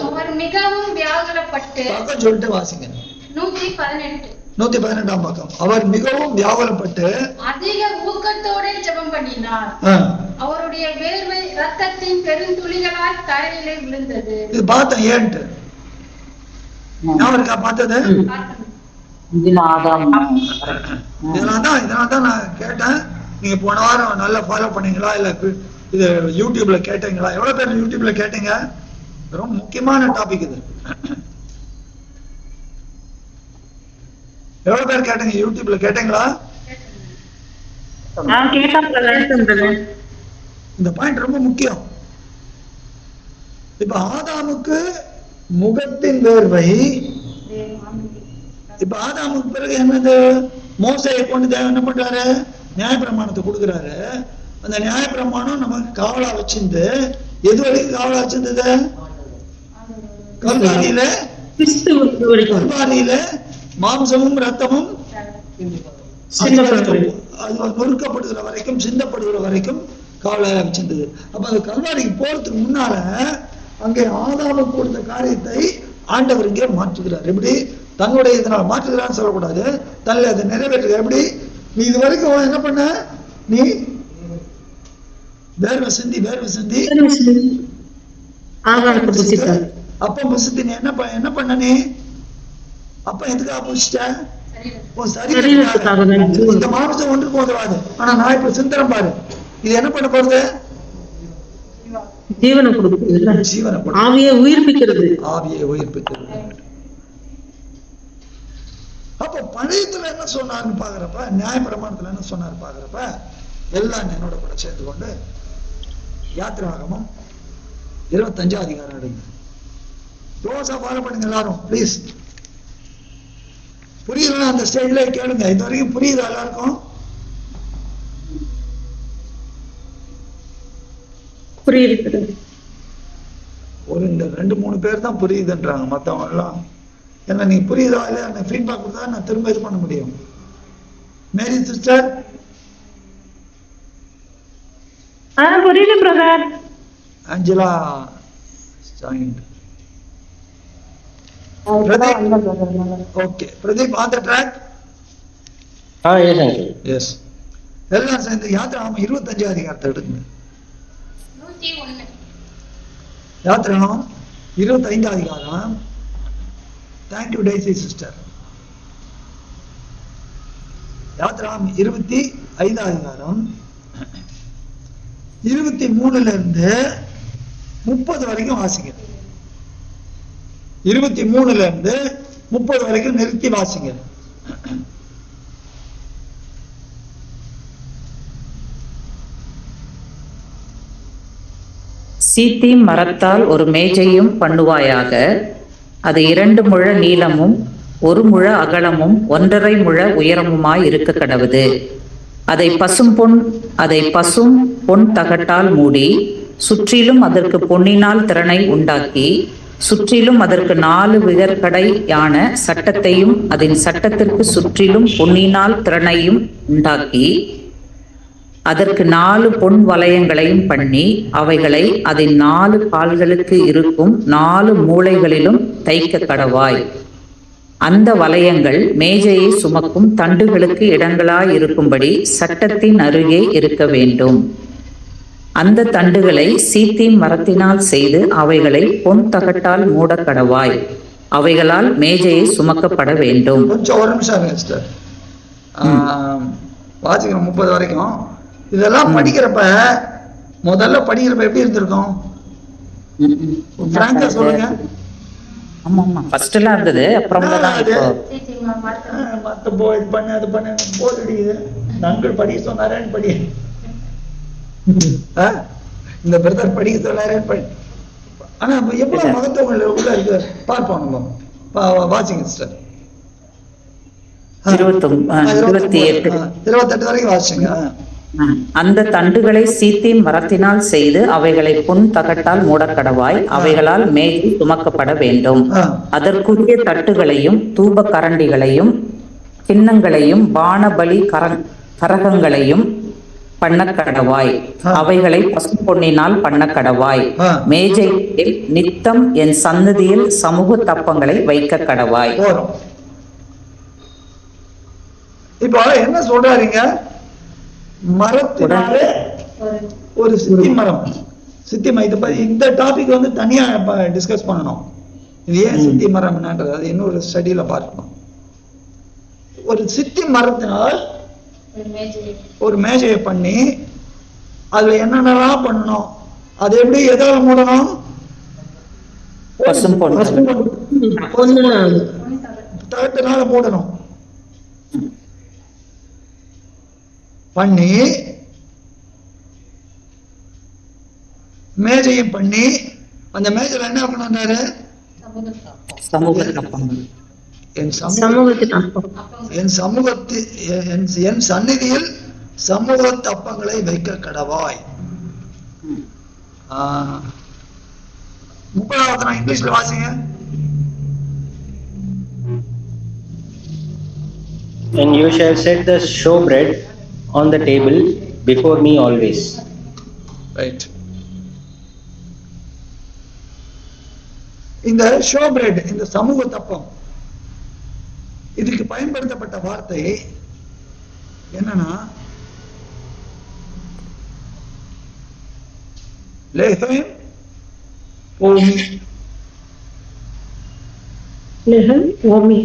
[SPEAKER 6] அவர் மிகவும் வியாகுலப்பட்டு
[SPEAKER 1] பக்கம் சொல்லிட்டு வாசிங்க. 118 பக்கம். அவர் மிகவும் வியாகுலப்பட்டு
[SPEAKER 6] அதிக ஊக்கத்தோட ஜெபம் பண்ணினார். அவருடைய வேர்வை ரத்தத்தின் பெருந்துளிகளால் தரையிலே விழுந்தது.
[SPEAKER 1] இது பார்த்தேன். ஏன்ட்டு ஞாபகம் இருக்கா பார்த்தது? இதனால்தான் நான் கேட்டேன். நீங்க போன வாரம் நல்லா ஃபாலோ பண்ணீங்களா? இல்ல இது யூடியூப்ல கேட்டீங்களா? எவ்வளவு பேர் யூடியூப்ல கேட்டீங்க? ரொம்ப முக்கியமான டாபிக் இது. எவ்வளவு பேர் கேட்டீங்க? யூடியூப்ல கேட்டீங்களா? இந்த பாயிண்ட் ரொம்ப முக்கியம். இப்ப ஆதாமுக்கு முகத்தின் வேர்வை. இப்ப ஆதாமுக்கு பிறகு என்னது? மோசையை கொண்டு தேவன் என்ன பண்றாரு? நியாயப்பிரமாணத்தை கொடுக்குறாரு. அந்த நியாயப்பிரமாணம் நமக்கு காவலா வச்சிருந்து எது வரைக்கும் காவலா வச்சிருந்தது? கல்வாரியில மாம்சமும் ரத்தமும் அது நொறுக்கப்படுகிற வரைக்கும், சிந்தப்படுகிற வரைக்கும் காவலா வச்சிருந்தது. அப்ப அந்த கல்வாரிக்கு போறதுக்கு முன்னால அங்கே ஆதாமுக்கு கொடுத்த காரியத்தை ஆண்டவர் இங்கே மாற்றுகிறார். எப்படி? தன்னுடைய இதனால் மாற்றுகிறான்னு சொல்லக்கூடாது, தன்னில் அதை நிறைவேற்றுகிறார். எப்படி? நீ இது வரைக்கும் என்ன பண்ண? நீ வேர்வை சிந்தி அப்ப புசித்து நீ என்ன பண்ண? நீ அப்ப எதுக்காக புசிட்ட? இந்த மாம்சம் ஒன்று போதுவாது. ஆனா நான் இப்ப சிந்தனம் பாரு, இது என்ன பண்ண போறது?
[SPEAKER 3] ஜீவனை கொடுக்கிறது, ஆவியை உயிர்ப்பிக்கிறது.
[SPEAKER 1] அப்ப பழையத்துல என்ன சொன்னாருன்னு பாக்குறப்ப, நியாயப்பிரமாணத்துல என்ன சொன்னாரு பாக்குறப்ப, எல்லாம் என்னோட கூட சேர்த்து கொண்டு யாத்திராகமம் 25 அதிகாரம் எடுங்க. க்ளோஸா ஃபாலோ பண்ணுங்க எல்லாரும் ப்ளீஸ். புரியுதுன்னா அந்த ஸ்டேஜ்ல கேளுங்க. இது வரைக்கும் புரியுது எல்லாருக்கும்?
[SPEAKER 3] புரியுது.
[SPEAKER 1] ஒரு 2-3 பேர் தான் புரியுதுன்றாங்க, மற்றவங்க எல்லாம். ஏன்னா நீ புரியுதா இல்ல எனக்கு ஃபீட்பேக் கொடுத்தா நான் திரும்ப இது பண்ண முடியும். மேரி சிஸ்டர்
[SPEAKER 3] புரியுது brother.
[SPEAKER 1] Angela joined. Okay Pradeep on the track.
[SPEAKER 5] Yes uncle.
[SPEAKER 1] Yes. எல்லாம் சேர்ந்து யாத்திராகமம் 25 அதிகாரத்தை எடுங்க.
[SPEAKER 6] 101.
[SPEAKER 1] யாத்திராகமம் 25 அதிகாரம். Thank you daisy sister. யாத்திராகமம் 25 அதிகாரம் 23 இருந்து 30 வரைக்கும் வாசிங்க. 23 இருந்து 30 வரைக்கும் நிறுத்தி வாசிங்க.
[SPEAKER 7] சீத்திம் மரத்தால் ஒரு மேஜையும் பண்ணுவாயாக. அது 2 முழ நீளமும் 1 முழ அகலமும் 1.5 முழ உயரமுமாய் இருக்க கடவுது. அதை பசும் பொன் தகட்டால் மூடி சுற்றிலும் அதற்கு பொன்னினால் திறனை உண்டாக்கி சுற்றிலும் அதற்கு 4 விகற்கடையான சட்டத்தையும் அதன் சட்டத்திற்கு சுற்றிலும் பொன்னினால் திறனையும் உண்டாக்கி அதற்கு 4 பொன் வளையங்களையும் பண்ணி அவைகளை அதன் 4 கால்களுக்கு இருக்கும் 4 மூலைகளிலும் தைக்க கடவாய். அந்த வளையங்கள் மேஜையை சுமக்கும் தண்டுகளுக்கு இடங்களாய் இருக்கும்படி சட்டத்தின் அருகே இருக்க வேண்டும். அந்த தண்டுகளை சீத்திம் மரத்தினால் செய்து அவைகளை பொன் தகட்டால் மூட கடவாய். அவைகளால் மேஜையை சுமக்கப்பட வேண்டும்.
[SPEAKER 1] கொஞ்சம் ஒரு நிமிஷம் சிஸ்டர் வாசிக்கிறோம் 30 வரைக்கும். இதெல்லாம் படிக்கிறப்ப முதல்ல படிக்கிறப்ப எப்படி இருந்திருக்கும்? பிராங்கா சொல்லுங்க.
[SPEAKER 7] ஆமா ஃபர்ஸ்ட் எல்லாம் இருந்தது, அப்புறம்
[SPEAKER 1] மத்த இது பண்ண அது பண்ண போர் அடிக்குது. நண்பர் படிக்க சொன்னாரேன்னு படி, இந்த பிரதர் படிக்க சொன்னாரேன்னு படி. ஆனா எவ்வளவு மகத்துவம் உள்ள இருக்கு பார்ப்போம். நம்ம வாசிங்க சிஸ்டர். 28 வரைக்கும் வாசிங்க.
[SPEAKER 7] அந்த தண்டுகளை சீத்திம் மரத்தினால் செய்து அவைகளை பொன் தகட்டால் மூடக்கடவாய். அவைகளால் மேஜை சுமக்கப்பட வேண்டும். அதற்குரிய தட்டுகளையும் தூப கரண்டிகளையும் கிண்ணங்களையும் பானபலி கரகங்களையும் பண்ணக்கடவாய். அவைகளை பசு பொன்னினால் பண்ணக்கடவாய். மேஜையில் நித்தம் என் சன்னதியில் சமூக தப்பங்களை வைக்க கடவாய்.
[SPEAKER 1] இப்போ என்ன சொல்றாருங்க? மரத்தினாலே ஒரு சித்தி மரம். சித்தி மரம் இந்த டாபிக் வந்து தனியா டிஸ்கஸ் பண்ணணும். இது ஏன் சித்தி மரம் என்னன்றது அது இன்னொரு ஸ்டடியில பார்க்கணும். ஒரு சித்தி மரத்தினால் ஒரு மேஜையை பண்ணி அதுல என்னென்னலாம் பண்ணணும், அது எப்படி எதால மூடணும்? தகத்தினால மூடணும். பண்ணி மேஜையும் பண்ணி அந்த மேஜையில் என்ன பண்ணாரு? என் சந்நிதியில் சமூக தப்பங்களை வைக்க கடவாய். 30வது நான் இங்கிலீஷ்ல வாசிங்க.
[SPEAKER 5] And you shall set the showbread on the table before me always.
[SPEAKER 1] Right. இந்த ஷோ பிரெட், இந்த சமூக தப்பம், இதுக்கு பயன்படுத்தப்பட்ட வார்த்தை என்னன்னா லேஹம் ஓமி.
[SPEAKER 3] லேஹம் ஓமி.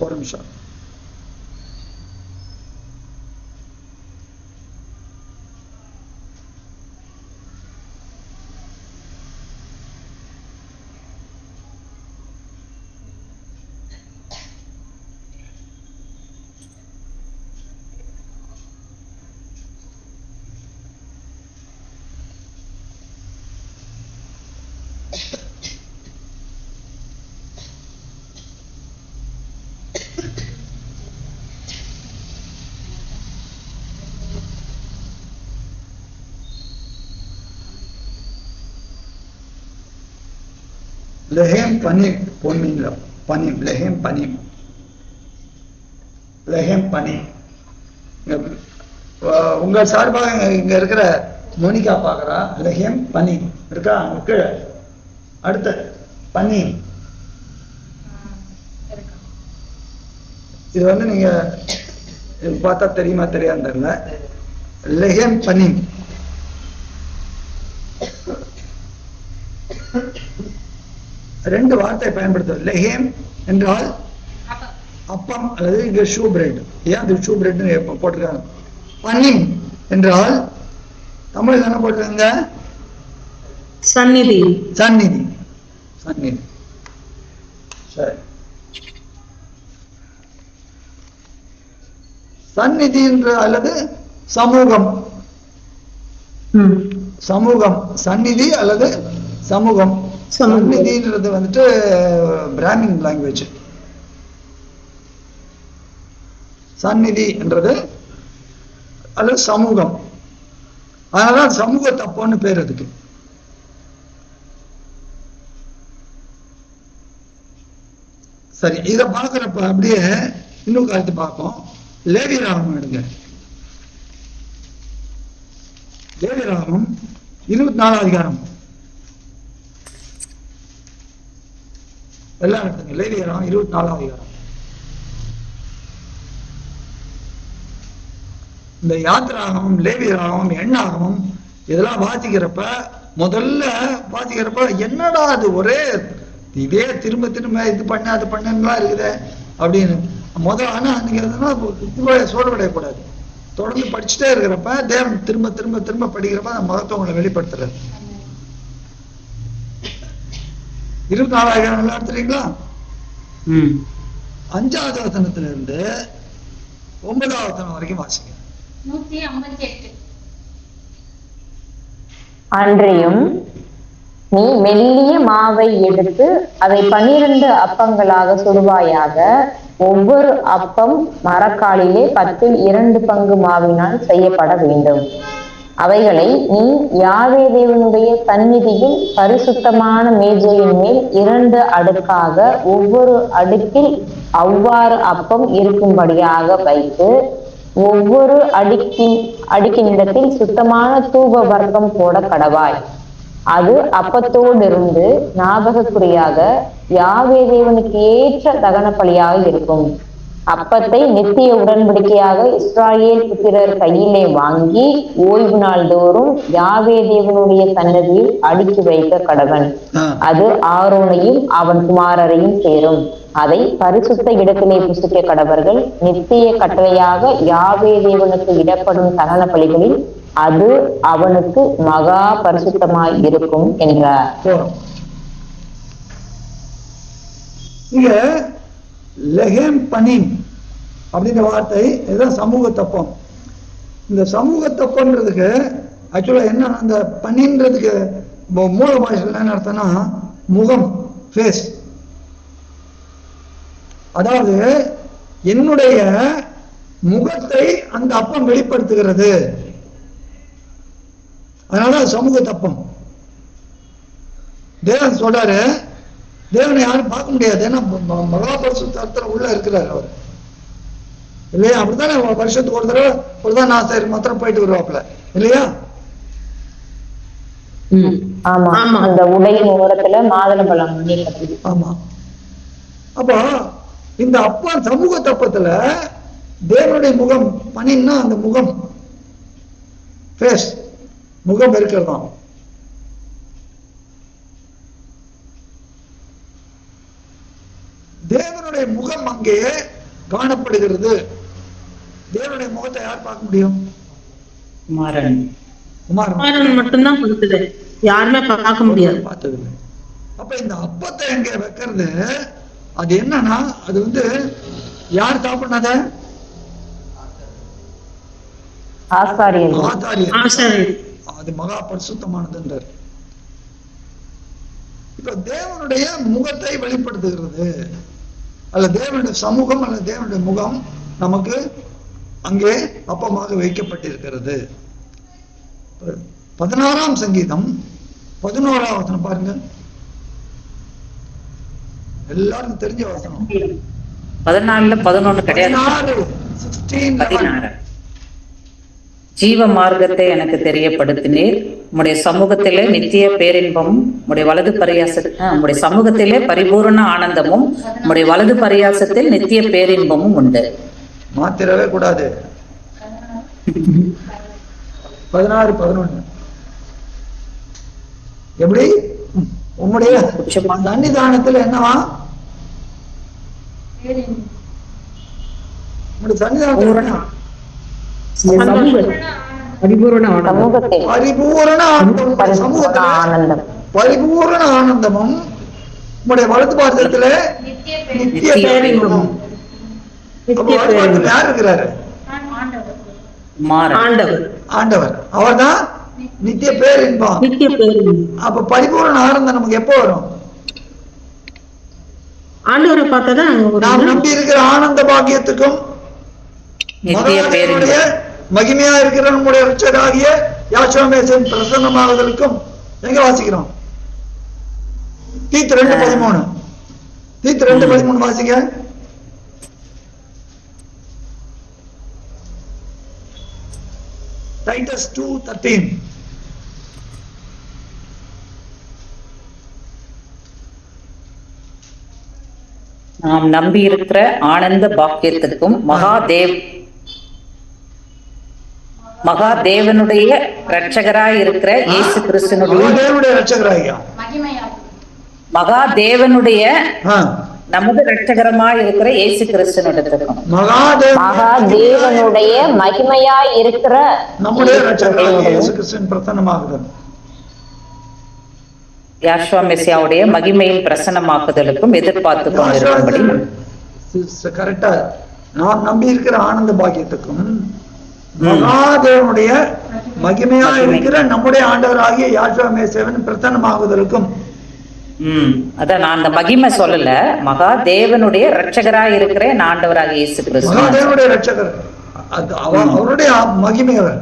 [SPEAKER 1] ஒரு நிமிஷம். லெஹேம் பனீம் பொன்மீன்ல பனீம் லெஹேம் பனீம் லெஹேம் பனீம். உங்கள் சார்பாக இங்க இருக்கிற மோனிகா பாக்குறா. லெஹேம் பனீம் இருக்கா கீழே. அடுத்த பனீம் இது வந்து நீங்க பார்த்தா தெரியுமா தெரியாது தெரியல. லெஹேம் பனீம் ரெண்டு வார்த்தை பயன்படுத்தும். லெஹேம் என்றால் அப்பம் அல்லது இங்க ஷூ பிரெட். ஏன் அது ஷூ பிரெட் போட்டிருக்காங்க. பனீம் என்றால் தமிழ் என்ன போட்டிருக்காங்க?
[SPEAKER 3] சந்நிதி.
[SPEAKER 1] சந்நிதி. சந்நிதி. சரி. சந்நிதி என்று அல்லது சமூகம். சமூகம் சந்நிதி அல்லது சமூகம். சந்நிதின்றது வந்துட்டு பிராமின் லாங்குவேஜ். சந்நிதி என்றது அல்லது சமூகம். அதனால சமூக தப்போன்னு பேர் அதுக்கு. சரி, இதை பார்க்கிறப்ப அப்படியே இன்னும் கருத்து பார்ப்போம். லேவியராகமம் எடுங்க. லேவியராகமம் 24 அதிகாரம் எல்லாம் எடுத்துங்க. லேவியராகமம் 24 அதிகாரம். இந்த யாத்திராகமம், லேவியராகமம், எண்ணாகமம் இதெல்லாம் வாசிக்கிறப்ப முதல்ல வாசிக்கிறப்ப என்னடா அது ஒரே இதே திரும்ப திரும்ப இது பண்ண அது பண்ணலாம் இருக்குது அப்படின்னு முதல். ஆனா நீங்க சோர்வடையக்கூடாது. தொடர்ந்து படிச்சுட்டே இருக்கிறப்ப தேவன் திரும்ப திரும்ப திரும்ப படிக்கிறப்ப அந்த மகத்துவங்களை வெளிப்படுத்துறது. 24 எடுத்துறீங்களா? 5வது வசனத்துல இருந்து 9வது வசனம் வரைக்கும் வாசிங்க.
[SPEAKER 6] 158.
[SPEAKER 2] அன்றையும் நீ மெல்லிய மாவை எடுத்து அதை 12 அப்பங்களாக சுடுவாயாக. ஒவ்வொரு அப்பம் மரக்காலிலே 10 2 பங்கு மாவினால் செய்யப்பட வேண்டும். அவைகளை நீ யாவே தேவனுடைய சந்நிதியில் பரிசுத்தமான மேஜையின் மேல் 2 அடுக்காக ஒவ்வொரு அடுக்கில் அவ்வாறு அப்பம் இருக்கும்படியாக வைத்து ஒவ்வொரு அடுக்கினிடத்தில் சுத்தமான தூப வர்க்கம் போட கடவாய். அது அப்பத்தோடிருந்து ஞாபகக்குறியாக யாவே தேவனுக்கு ஏற்ற தகன பலியாக இருக்கும். அப்பத்தை நித்திய உடன்படிக்கையாக இஸ்ராயேல் புத்திரர் கையிலே வாங்கி ஓய்வு நாள் தோறும் யாவே தேவனுடைய சன்னதியில் அடுக்கி வைக்க கடவன். அது ஆரோனையும் அவன் குமாரரையும் சேரும். அதை பரிசுத்த இடத்திலே புசிக்க கடவர்கள். நித்திய கட்டளையாக யாவே தேவனுக்கு இடப்படும் தகன பலிகளில் அது அவனுக்கு மகா பரிசுத்தமாய் இருக்கும் என்றார்.
[SPEAKER 1] இங்க லெஹேம் பனீம் அப்படின்ற வார்த்தை இதுதான் சமூக தப்பம். இந்த சமூக தப்பம்ன்றதுக்கு ஆக்சுவலா என்ன, அந்த பனின்றதுக்கு மூல பாஷையில் என்ன அர்த்தம்னா முகம், ஃபேஸ். அதாவது என்னுடைய முகத்தை அந்த அப்பம் வெளிப்படுத்துகிறது. அதனால சமூக தப்பம். தேவன் சொல்றாரு, தேவனை யாரும் பார்க்க முடியாது, ஏன்னா மகாபரிசுத்தத்துல உள்ள இருக்கிறார் அவர் இல்லையா? அப்படித்தானே வருஷத்துக்கு ஒரு தடவை ஒருதான் ஆசிரியர் மாத்திரம் போயிட்டு வருவாப்ல இல்லையா?
[SPEAKER 2] அந்த உடையின் ஓரத்துல மாதுளை பழம்.
[SPEAKER 1] ஆமா. அப்போ இந்த அப்பா சமூக தப்பத்துல தேவனுடைய முகம் பனின்னா அந்த முகம், ஃபேஸ், முகம் இருக்கிறதாம். தேவனுடைய முகம் அங்கே காணப்படுகிறது. தேவனுடைய முகத்தை யார் பார்க்க முடியும்?
[SPEAKER 3] குமாரன் மட்டும்தான் கொடுத்தது, யாருமே பார்க்க முடியாது,
[SPEAKER 1] பார்த்ததில்லை. அப்ப இந்த அப்பத்தை எங்க வைக்கிறது, அது என்னன்னா அது வந்து யார் சாப்பிடுறத? அது மகா பரிசுத்தமானதுன்றார். இப்ப தேவனுடைய முகத்தை வெளிப்படுத்துகிறது, அல்ல தேவனுடைய சமூகம் அல்ல தேவனுடைய முகம் நமக்கு அங்கே அப்பமாக வைக்கப்பட்டிருக்கிறது. 16ஆம் சங்கீதம் 11ஆம் வசனம் பாருங்க. எல்லாருக்கும் தெரிஞ்ச வசனம்.
[SPEAKER 8] 14:11 கிடையாது. 16. ஜீவ மார்க்கத்தை எனக்கு தெரியப்படுத்தினீர், உம்முடைய சமூகத்திலே நித்திய பேரின்பமும், உம்முடைய வலது உம்முடைய சமூகத்திலே பரிபூரண ஆனந்தமும், உம்முடைய வலது பரியாசத்தில் நித்திய பேரின்பமும் உண்டு.
[SPEAKER 1] மாத்திரவே கூடாது. 16-11 எப்படி? உம்முடைய சன்னிதானத்துல என்னவா? உம்முடைய சன்னிதானத்துல
[SPEAKER 4] பரிபூரண
[SPEAKER 1] ஆனந்தமும், உம்முடைய வலது பாதத்துல நித்திய பேரின்பமும். யார் இருக்கிறாரு? ஆண்டவர். அவர்தான் நித்திய பேரின்பம். அப்ப பரிபூரண ஆனந்தம் நமக்கு எப்போ வரும்?
[SPEAKER 3] ஆண்டவரை பார்த்ததான்
[SPEAKER 1] நாம் நம்பி இருக்கிற ஆனந்த பாக்கியத்துக்கும் மகிமையா இருக்கிற நம்முடைய ரட்சகராகிய யாஷோவா மேசியாவின் பிரசன்னமாகுதலுக்கும் எங்க வாசிக்கிறோம்? தீத்து 2:13. தீத்து 2:13 வாசிக்க. டைட்டஸ் 2:13.
[SPEAKER 8] நாம் நம்பி இருக்கிற ஆனந்த பாக்கியத்துக்கும் மகாதேவனுடைய இரட்சகராய் இருக்கிற இயேசு கிறிஸ்துனுடைய மகாதேவனுடைய நமது இரட்சகரமாய் இருக்கிற இயேசு கிறிஸ்துனுக்கும்
[SPEAKER 2] மகாதேவனுடைய மகிமையாய் இருக்கிற
[SPEAKER 1] நம்முடைய இரட்சகராகிய இயேசு கிறிஸ்துவின் பிரசன்னமாகுதல்,
[SPEAKER 8] யாஷோவா மெசியாவுடைய மகிமையின் பிரசன்னமாக்குதலுக்கும் எதிர்பார்த்து கொண்டிருக்கும்படி
[SPEAKER 1] கரெக்டா நாம் நம்பி இருக்கிற ஆனந்த பாக்கியத்துக்கும் மகாதேவனுடைய மகிமையா இருக்கிற நம்முடைய ஆண்டவராகிய யாஷோவா மேசியாவின் பிரசன்னமாகுதலுக்கும்.
[SPEAKER 8] அதான் நான் அந்த மகிமை சொல்லல, மகாதேவனுடைய இரட்சகராய் இருக்கிற ஆண்டவராகிய இயேசு கிறிஸ்து,
[SPEAKER 1] மகாதேவனுடைய இரட்சகர், அவருடைய மகிமை அவர்.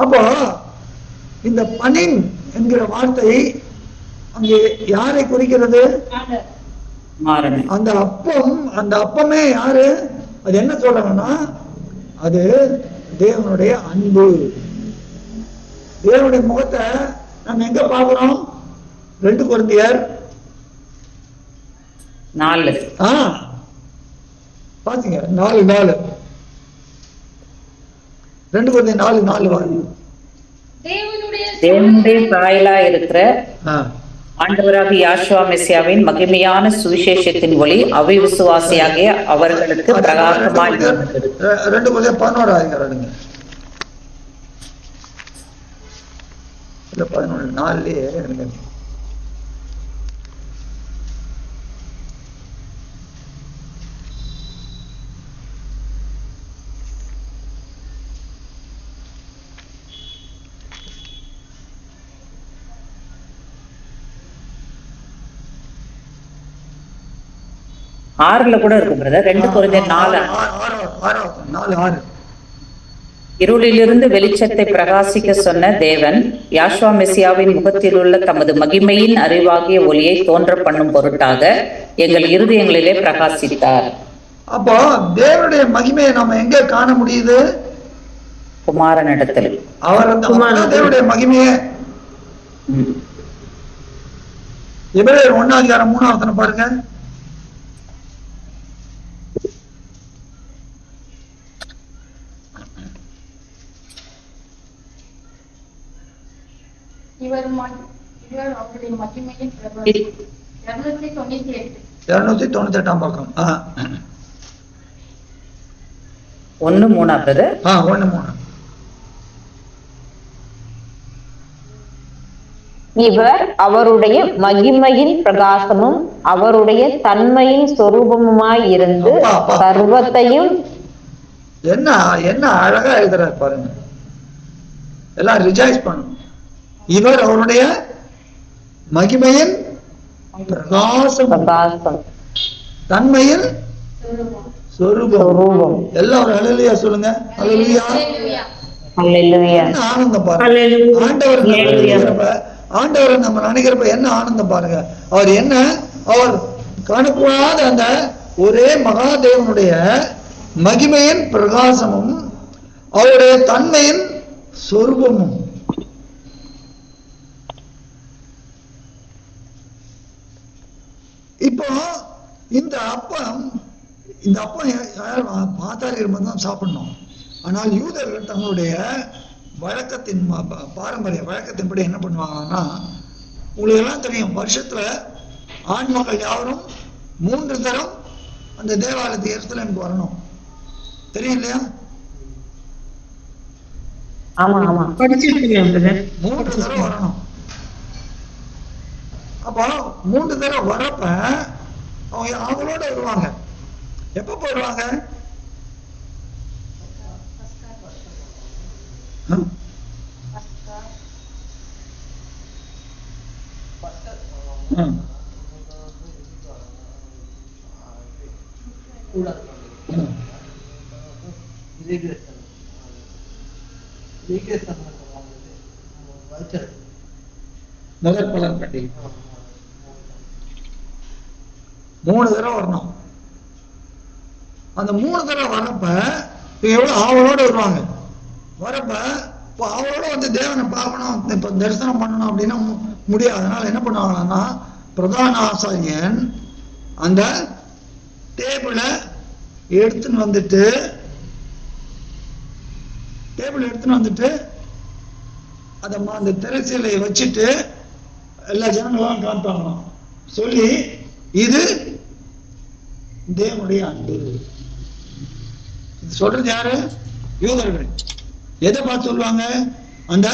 [SPEAKER 1] அப்போ இந்த பனின் என்கிற வார்த்தை அங்கே யாரை குறிக்கிறது? அந்த அப்பமே யாரு? அது என்ன சொல்றாங்கன்னா, அது தேவனுடைய அன்பு. தேவனுடைய முகத்தை நம்ம எங்க பார்க்கிறோம்? 2 கொரிந்தியர்
[SPEAKER 8] 4.
[SPEAKER 1] பாத்தீங்க 4 2 கொரிந்தியர் 4 வாங்க.
[SPEAKER 8] தேவனுடைய சாயலா இருக்கிற ஆண்டவராகிய யாஷோவா மெசியாவின் மகிமையான சுவிசேஷத்தின் ஒளி அவிசுவாசியாகிய அவர்களுக்கு பிரகாசமாய்
[SPEAKER 1] 2 கொரிந்தியர் 11 இல்ல 11:4
[SPEAKER 8] 6 கூட இருக்கு பிரதர். 2 கொரிந்தியர் 4. இருளிலிருந்து வெளிச்சத்தை பிரகாசிக்க சொன்ன தேவன் யாஷோவா மெசியாவின் முகத்தில் உள்ள தமது மகிமையின் அறிவாகிய ஒளியை தோன்ற பண்ணும் பொருட்டாக எங்கள் இருதயங்களிலே பிரகாசித்தார்.
[SPEAKER 1] அப்போ தேவனுடைய மகிமையை நம்ம எங்க காண முடியுது?
[SPEAKER 8] குமாரனிடத்தில்.
[SPEAKER 1] அவர் தேவனுடைய மகிமையை எபிரேயர் 1:3 பாருங்க.
[SPEAKER 6] இவர் அவருடைய மகிமையின் பிரகாசம்.
[SPEAKER 1] 298 பக்கம்.
[SPEAKER 8] 1:3.
[SPEAKER 1] 1:3.
[SPEAKER 2] இவர் அவருடைய மகிமையின் பிரகாசமும் அவருடைய தன்மையின் சொரூபமுமாய் இருந்து சர்வத்தையும்.
[SPEAKER 1] என்ன அழகா எழுதுறாரு பாருங்க. எல்லாம் ரிஜாய்ஸ் பண்ணும். இவர் அவருடைய மகிமையின் பிரகாசம், தன்மையில் சொரூபம். எல்லாரும் ஹல்லேலூயா சொல்லுங்க. ஹல்லேலூயா. ஆனந்தம் பாருங்க. ஆண்டவர் ஆண்டவரை நம்ம நினைக்கிறப்ப என்ன ஆனந்தம் பாருங்க. அவர் காணக்கூடாத அந்த ஒரே மகாதேவனுடைய மகிமையின் பிரகாசமும் அவருடைய தன்மையின் சொரூபமும். இப்போ இந்த அப்பம் பாத்தாளிகள் தான் சாப்பிடணும். ஆனால் யூதர்கள் தங்களுடைய வழக்கத்தின் பாரம்பரிய வழக்கத்தின்படி என்ன பண்ணுவாங்கன்னா, உங்களுக்கு எல்லாம் தெரியும், வருஷத்துல ஆண் மக்கள் யாரும் 3 தரம் அந்த தேவாலயத்து எருசலேமுக்கு வரணும். தெரியும் இல்லையா?
[SPEAKER 2] ஆமா ஆமா
[SPEAKER 1] 3 தரம் வரணும். அப்போ 3 தரம் வரப்ப அவங்க அவங்களோட வருவாங்க. எப்ப போயிடுவாங்க? முதல் பலன் பண்டிகை 3 தடவை வரணும். அந்த 3 தடவை வரப்ப எவ்வளவு ஆவலோட வருவாங்க. வரப்ப இப்போ அவளோட வந்து தேவனை பார்க்கணும், இப்ப தரிசனம் பண்ணணும் அப்படின்னா முடியாது. அதனால என்ன பண்ணுவாங்கன்னா, பிரதான ஆசாரியன் அந்த டேபிளை எடுத்துன்னு வந்துட்டு அந்த திரைச்சீலை வச்சுட்டு எல்லா ஜனங்களும் காமிப்பாங்களாம். சொல்லி இது தேவனுடைய அன்பு. சொல்றது யாரு? யூதர்கள். எதை பார்த்து சொல்லுவாங்க? அந்த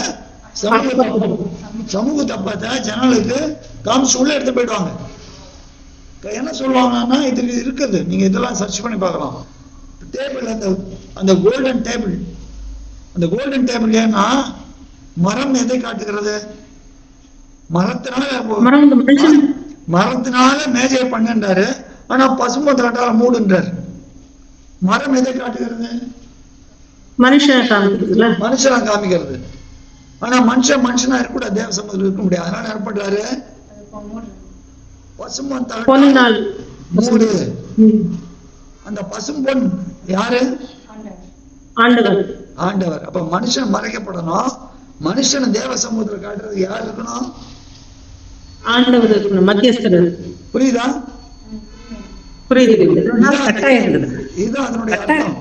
[SPEAKER 1] சமூக தப்பத்தை ஜனங்களுக்கு காமிச்சு உள்ள எடுத்து போயிடுவாங்க. என்ன சொல்லுவாங்கன்னா, இது இருக்குது, நீங்க இதெல்லாம் சர்ச் பண்ணி பார்க்கலாம். டேபிள், அந்த கோல்டன் டேபிள். அந்த கோல்டன் டேபிள் ஏன்னா மரம் எதை காட்டுகிறது? மரத்தினால மேஜை பண்ணுன்றாரு. ஆனா பசும்பொன்றால மூடுன்றாரு. மரம் எதை காட்டுகிறது? மனுஷனா காமிக்கிறது. ஆனா மனுஷனா இருக்கக்கூடாது, தேவ சமூகத்தில் இருக்க முடியாது. அதனால என்ன பண்றாரு? பசும்பொன் மூடு. அந்த பசும்பொன் யாரு? ஆண்டவர். அப்ப மனுஷன் மறைக்கப்படணும். மனுஷன் தேவ சமூகத்தில் காட்டுறது யார் இருக்கணும்?
[SPEAKER 3] ஆண்டவர் இருக்கணும், மத்தியஸ்தர்.
[SPEAKER 1] புரியுதா?
[SPEAKER 3] புரியுது.
[SPEAKER 1] இதுதான் அதனுடைய அர்த்தம்.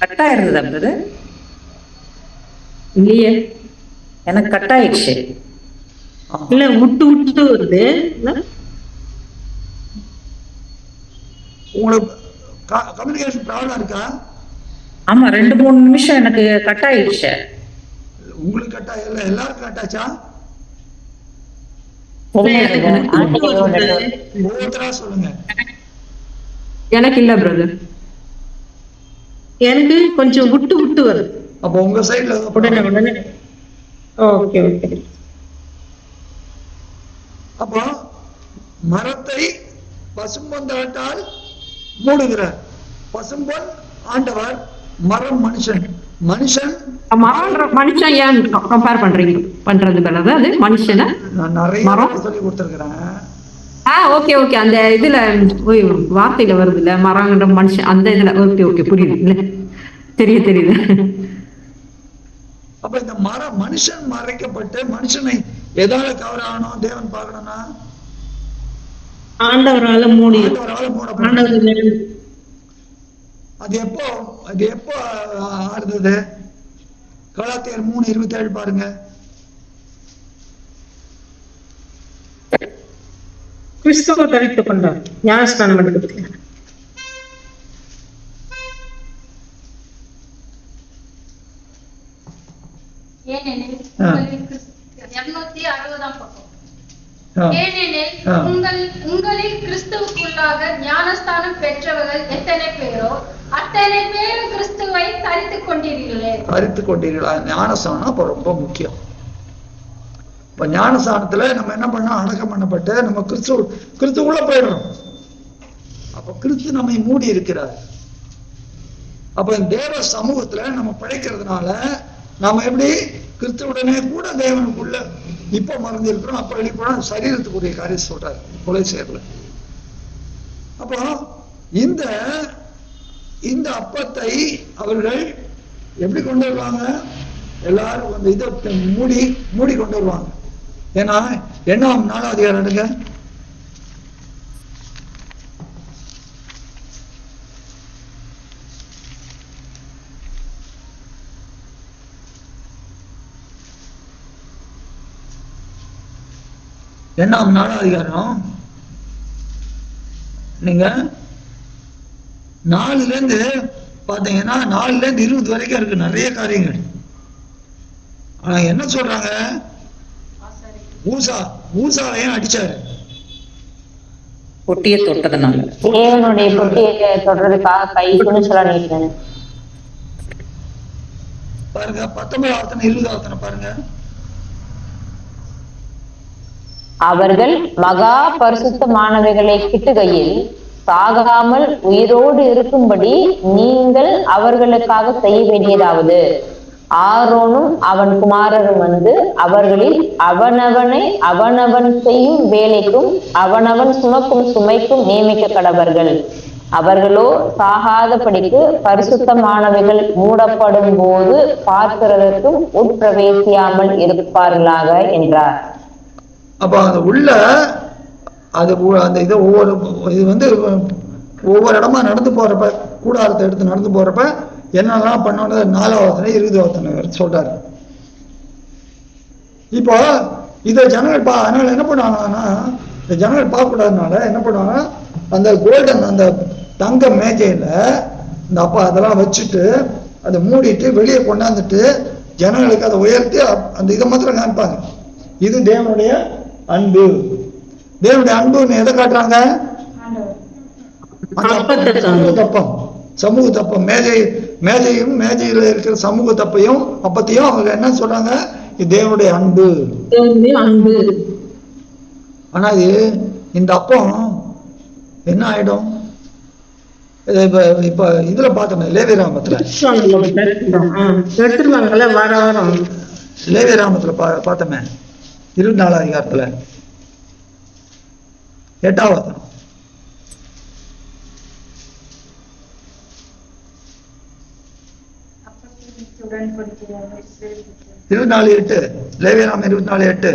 [SPEAKER 8] கட்டா இருந்தது
[SPEAKER 3] இல்லையே,
[SPEAKER 8] எனக்கு கட்டாயிடுச்சு.
[SPEAKER 3] இல்ல விட்டு வருது.
[SPEAKER 1] உங்களுக்கு கம்யூனிகேஷன் ப்ராப்ளம் இருக்கா?
[SPEAKER 8] ஆமா, 2-3 நிமிஷம் எனக்கு கட்டாயிடுச்சு.
[SPEAKER 1] உங்களுக்கு கட்டா இல்ல, எல்லாருக்கும் கட்டாச்சா? ஒவ்வொருத்தரா சொல்லுங்க.
[SPEAKER 4] எனக்கு இல்ல பிரதர்,
[SPEAKER 3] எனக்கு கொஞ்சம் விட்டு வருது.
[SPEAKER 1] அப்ப உங்க சைடுல
[SPEAKER 3] உடனே ஓகே.
[SPEAKER 1] அப்போ மரத்தை பசும்பொந்தாட்டால் மூடுகிறார். பசும்பொன் ஆண்டவர், மரம் மனுஷன். மனுஷன்
[SPEAKER 4] ஏன் கம்பேர் பண்றது பிரதர்? அது மனுஷனை
[SPEAKER 1] நான் நிறைய சொல்லி கொடுத்துருக்கிறேன்.
[SPEAKER 4] ஓகே அந்த இதுல வார்த்தையில வருது இல்ல, மரங்கிற மனுஷன், அந்த இதுல. ஓகே புரியுது இல்ல, தெரியுது.
[SPEAKER 1] அப்ப இந்த மனுஷன் மறைக்கப்பட்டு மனுஷனை எதால கவர் ஆகணும்? தேவன் பார்க்கணும்னா
[SPEAKER 3] ஆண்டவரால மூடப்படும்.
[SPEAKER 1] அது எப்போ ஆறுது? கலாத்தியர் 3:27 பாருங்க.
[SPEAKER 3] கிறிஸ்துவ தரித்துக் கொண்டார், ஞானஸ்நானம் எடுத்து.
[SPEAKER 6] ஏனெனில் 260ஆம் பக்கம். ஏனெனில் உங்களில் கிறிஸ்துவுக்குள்ளாக ஞானஸ்தானம் பெற்றவர்கள் எத்தனை பேரோ அத்தனை பேரும் கிறிஸ்துவை தரித்துக் கொண்டீர்களா?
[SPEAKER 1] ஞானஸ்தானம் அப்ப ரொம்ப முக்கியம். இப்ப ஞானஸ்தானத்துல நம்ம என்ன பண்ணோம்? அடக்கம் பண்ணப்பட்டு நம்ம கிறிஸ்துவுக்குள்ள போயிடுறோம். அப்ப கிறிஸ்து நம்மை மூடி இருக்கிறார். அப்ப தேவ சமூகத்துல நம்ம பிழைக்கிறதுனால நாம எப்படி கிறிஸ்துவுடனே கூட தேவனுக்குள்ள இப்ப மறந்து இருக்கிறோம், அப்ப வெளிப்படும் சரீரத்துக்குரிய காரியம் சொல்றாரு கொலைசேர்ல. அப்போ இந்த இந்த அப்பத்தை அவர்கள் எப்படி கொண்டு வருவாங்க? எல்லாரும் அந்த இதை மூடி கொண்டு வருவாங்க. ஏன்னா 8ஆம் 4ஆம் அதிகாரம் எடுங்க. என்னாம் 4ஆம் அதிகாரம் நீங்க 4லேருந்து பாத்தீங்கன்னா 4லேருந்து 20 வரைக்கும் இருக்கு நிறைய காரியங்கள். ஆனா என்ன சொல்றாங்க? ஊசாவையும் அடிச்சாரு,
[SPEAKER 8] பொட்டியை தொட்டதுனால.
[SPEAKER 2] தேவனுடைய பொட்டியை தொடுறதுக்காக கை துணிச்சலா நீட்டேன்.
[SPEAKER 1] பாருங்க 19ஆம் 20ஆம் பாருங்க.
[SPEAKER 2] அவர்கள் மகா பரிசுத்தமானவைகளை கிட்டுகையில் சாகாமல் உயிரோடு இருக்கும்படி நீங்கள் அவர்களுக்காக செய்ய வேண்டியதாவது, ஆரோனும் அவன் குமாரரும் வந்து அவர்களில் அவனவன் செய்யும் வேலைக்கும் அவனவன் சுமக்கும் சுமைக்கும் நியமிக்க கடவர்கள். அவர்களோ சாகாதபடிக்கு பரிசுத்தமானவைகள் மூடப்படும் போது பார்க்கிறதற்கும் உட்பிரவேசியாமல் இருப்பார்களாக என்றார்.
[SPEAKER 1] அப்ப அது உள்ள அது அந்த இதை ஒவ்வொரு இடமா நடந்து போறப்ப, கூடாரத்தை எடுத்து நடந்து போறப்ப என்னெல்லாம் பண்ணோன்னு 4ஆம் 20ஆம் சொல்றாரு. இப்போ இதை ஜனங்கள் அதனால என்ன பண்ணுவாங்கன்னா, இந்த ஜனங்கள் பார்க்க கூடாதுனால என்ன பண்ணுவாங்க, அந்த கோல்டன் அந்த தங்க மேஜையில இந்த அப்பா அதெல்லாம் வச்சுட்டு அதை மூடிட்டு வெளியே கொண்டாந்துட்டு ஜனங்களுக்கு அதை உயர்த்தி அந்த இதை மாத்திரம் காமிப்பாங்க. இது தேவனுடைய அன்பு. தேவனுடைய அன்புன்னு எதை காட்டுறாங்க? சமூக தப்பம். மேஜையும் மேஜையில இருக்கிற சமூக தப்பையும் அப்பத்தையும் அவங்க என்ன சொல்றாங்க? இது தேவனுடைய அன்பு. ஆனா இந்த அப்பம் என்ன ஆயிடும்? இப்ப இதுல பார்த்தோம் லேவியராமத்துல, லேவியராமத்துல பார்த்தோமே 24ஆம் அதிகாரத்துல 8ஆம் வசனம். லேவியராமம் 24:8.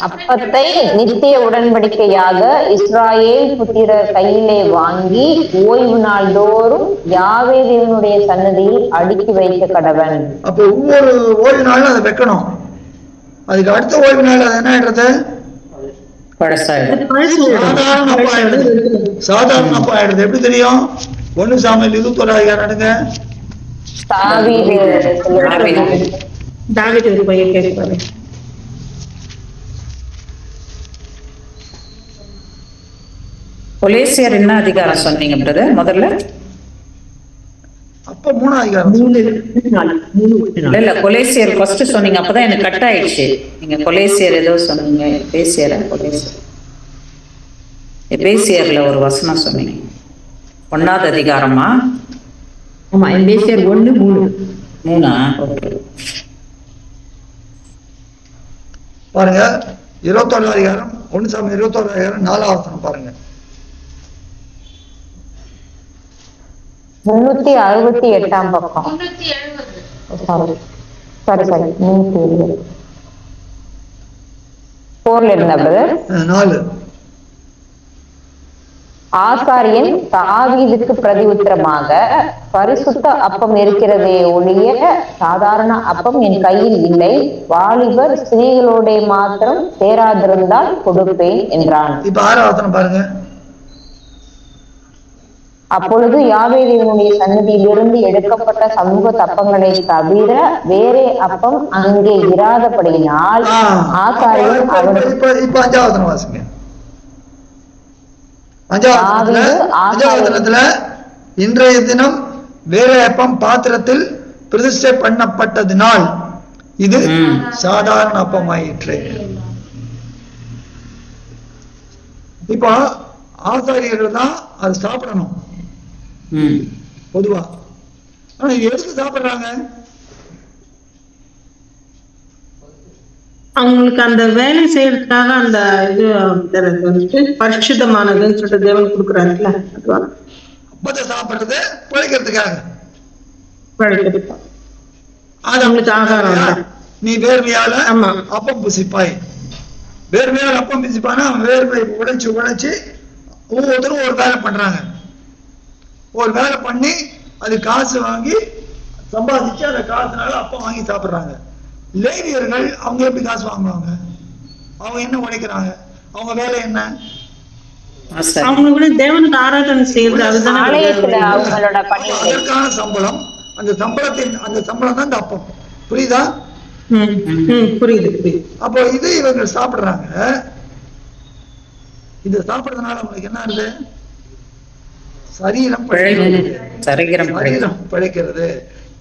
[SPEAKER 2] அப்பத்தை நித்திய உடன்படிக்கையாக இஸ்ராயேல் புத்திரர் கையிலே வாங்கி ஓய்வு நாள் தோறும் யாவே தேவனுடைய சன்னதியில் அடுக்கி வைக்க கடவன்.
[SPEAKER 1] அப்ப ஒவ்வொரு ஓய்வு நாளும் அதை வைக்கணும். அதுக்கு அடுத்த ஓய்வு நாள் அது என்ன ஆயிடுறது? சாதாரண அப்பா ஆயிடுது. எப்படி தெரியும்? 1 சாமுவேல் 21 அதிகாரம் எடுங்க.
[SPEAKER 3] தாவீது ஒரு பையன் கேட்பாரு.
[SPEAKER 8] கொலேசியர் என்ன அதிகாரம் சொன்னீங்க பிரதர் முதல்ல?
[SPEAKER 1] அப்ப 3ஆம் அதிகாரம்.
[SPEAKER 8] இல்ல கொலேசியர் ஃபர்ஸ்ட் சொன்னீங்க, அப்பதான் எனக்கு கட் ஆயிடுச்சு. நீங்க கொலேசியர் ஏதோ சொன்னீங்க. எபேசியர்ல ஒரு வசனம் சொன்னீங்க, 1ஆவது அதிகாரமா?
[SPEAKER 4] ஆமா, எபேசியர் 1:3.
[SPEAKER 8] ஓகே.
[SPEAKER 1] பாருங்க 21ஆம் அதிகாரம் 1 சாமுவேல் 21ஆம் அதிகாரம் 4ஆம் வசனம் பாருங்க.
[SPEAKER 2] 368ஆம் பக்கம். 370. சரி 370. 4ல இருந்தா பிரதர்
[SPEAKER 1] 4.
[SPEAKER 2] ஆசாரியன் தாவீதுக்கு பிரதி உத்தரமாக, பரிசுத்த அப்பம் இருக்கிறதே ஒழிய சாதாரண அப்பம் என் கையில் இல்லை, வாலிபர் ஸ்திரீகளோட மாத்திரம் சேராதிருந்தால் கொடுப்பேன் என்றான்.
[SPEAKER 1] இப்ப 6ஆம் வசனம் பாருங்க.
[SPEAKER 2] அப்பொழுது யாவே தேவனுடைய சன்னதியிலிருந்து எடுக்கப்பட்ட சமூக தப்பங்களை தவிர வேறே அப்பம் அங்கே இராதபடியினால் ஆசாரியன் அவனுக்கு
[SPEAKER 1] 5ஆம் வசனம் வாசிங்க. 5ஆம் வசனத்துல இன்றைய தினம் வேற அப்பம் பாத்திரத்தில் பிரதிஷ்டை பண்ணப்பட்டதினால் இது சாதாரண அப்பமாயிற்று. இப்போ ஆசாரியர்கள் தான் அது சாப்பிடணும் பொதுவா. ஆனா எதுக்கு சாப்பிடுறாங்க?
[SPEAKER 3] அவங்களுக்கு அந்த வேலை செய்யறதுக்காக அந்த இது வந்துட்டு பரிசுத்தமானதுன்னு சொல்லிட்டு தேவன் கொடுக்குறாருல்ல, அதுவா?
[SPEAKER 1] அப்பத்தை சாப்பிடுறது பிழைக்கிறதுக்காக.
[SPEAKER 3] அவங்களுக்கு ஆகாரம்.
[SPEAKER 1] நீ வேர்வையால அப்பம் புசிப்பாய். வேர்வையால் அப்பம் புசிப்பானா வேர்வை உடைச்சு ஒவ்வொருத்தரும் ஒரு வேலை பண்றாங்க. ஒரு வேலை பண்ணி அது காசு வாங்கி சம்பாதிச்சு அந்த காசுனால அப்பம் வாங்கி சாப்பிடுறாங்க. லேவியர்கள் அவங்க எப்படி காசு வாங்குவாங்க? அவங்க என்ன உழைக்கிறாங்க? அவங்க வேலை என்ன?
[SPEAKER 3] அவங்க கூட தேவனுக்கு ஆராதனை செய்யறது. அதுதான்
[SPEAKER 1] அதற்கான சம்பளம். அந்த சம்பளம் தான் இந்த அப்பம். புரியுதா?
[SPEAKER 3] புரியுது.
[SPEAKER 1] அப்போ இது இவங்க சாப்பிடுறாங்க. இது சாப்பிடுறதுனால அவங்களுக்கு என்ன ஆகுது? சரீரம் பிழைக்கிறது.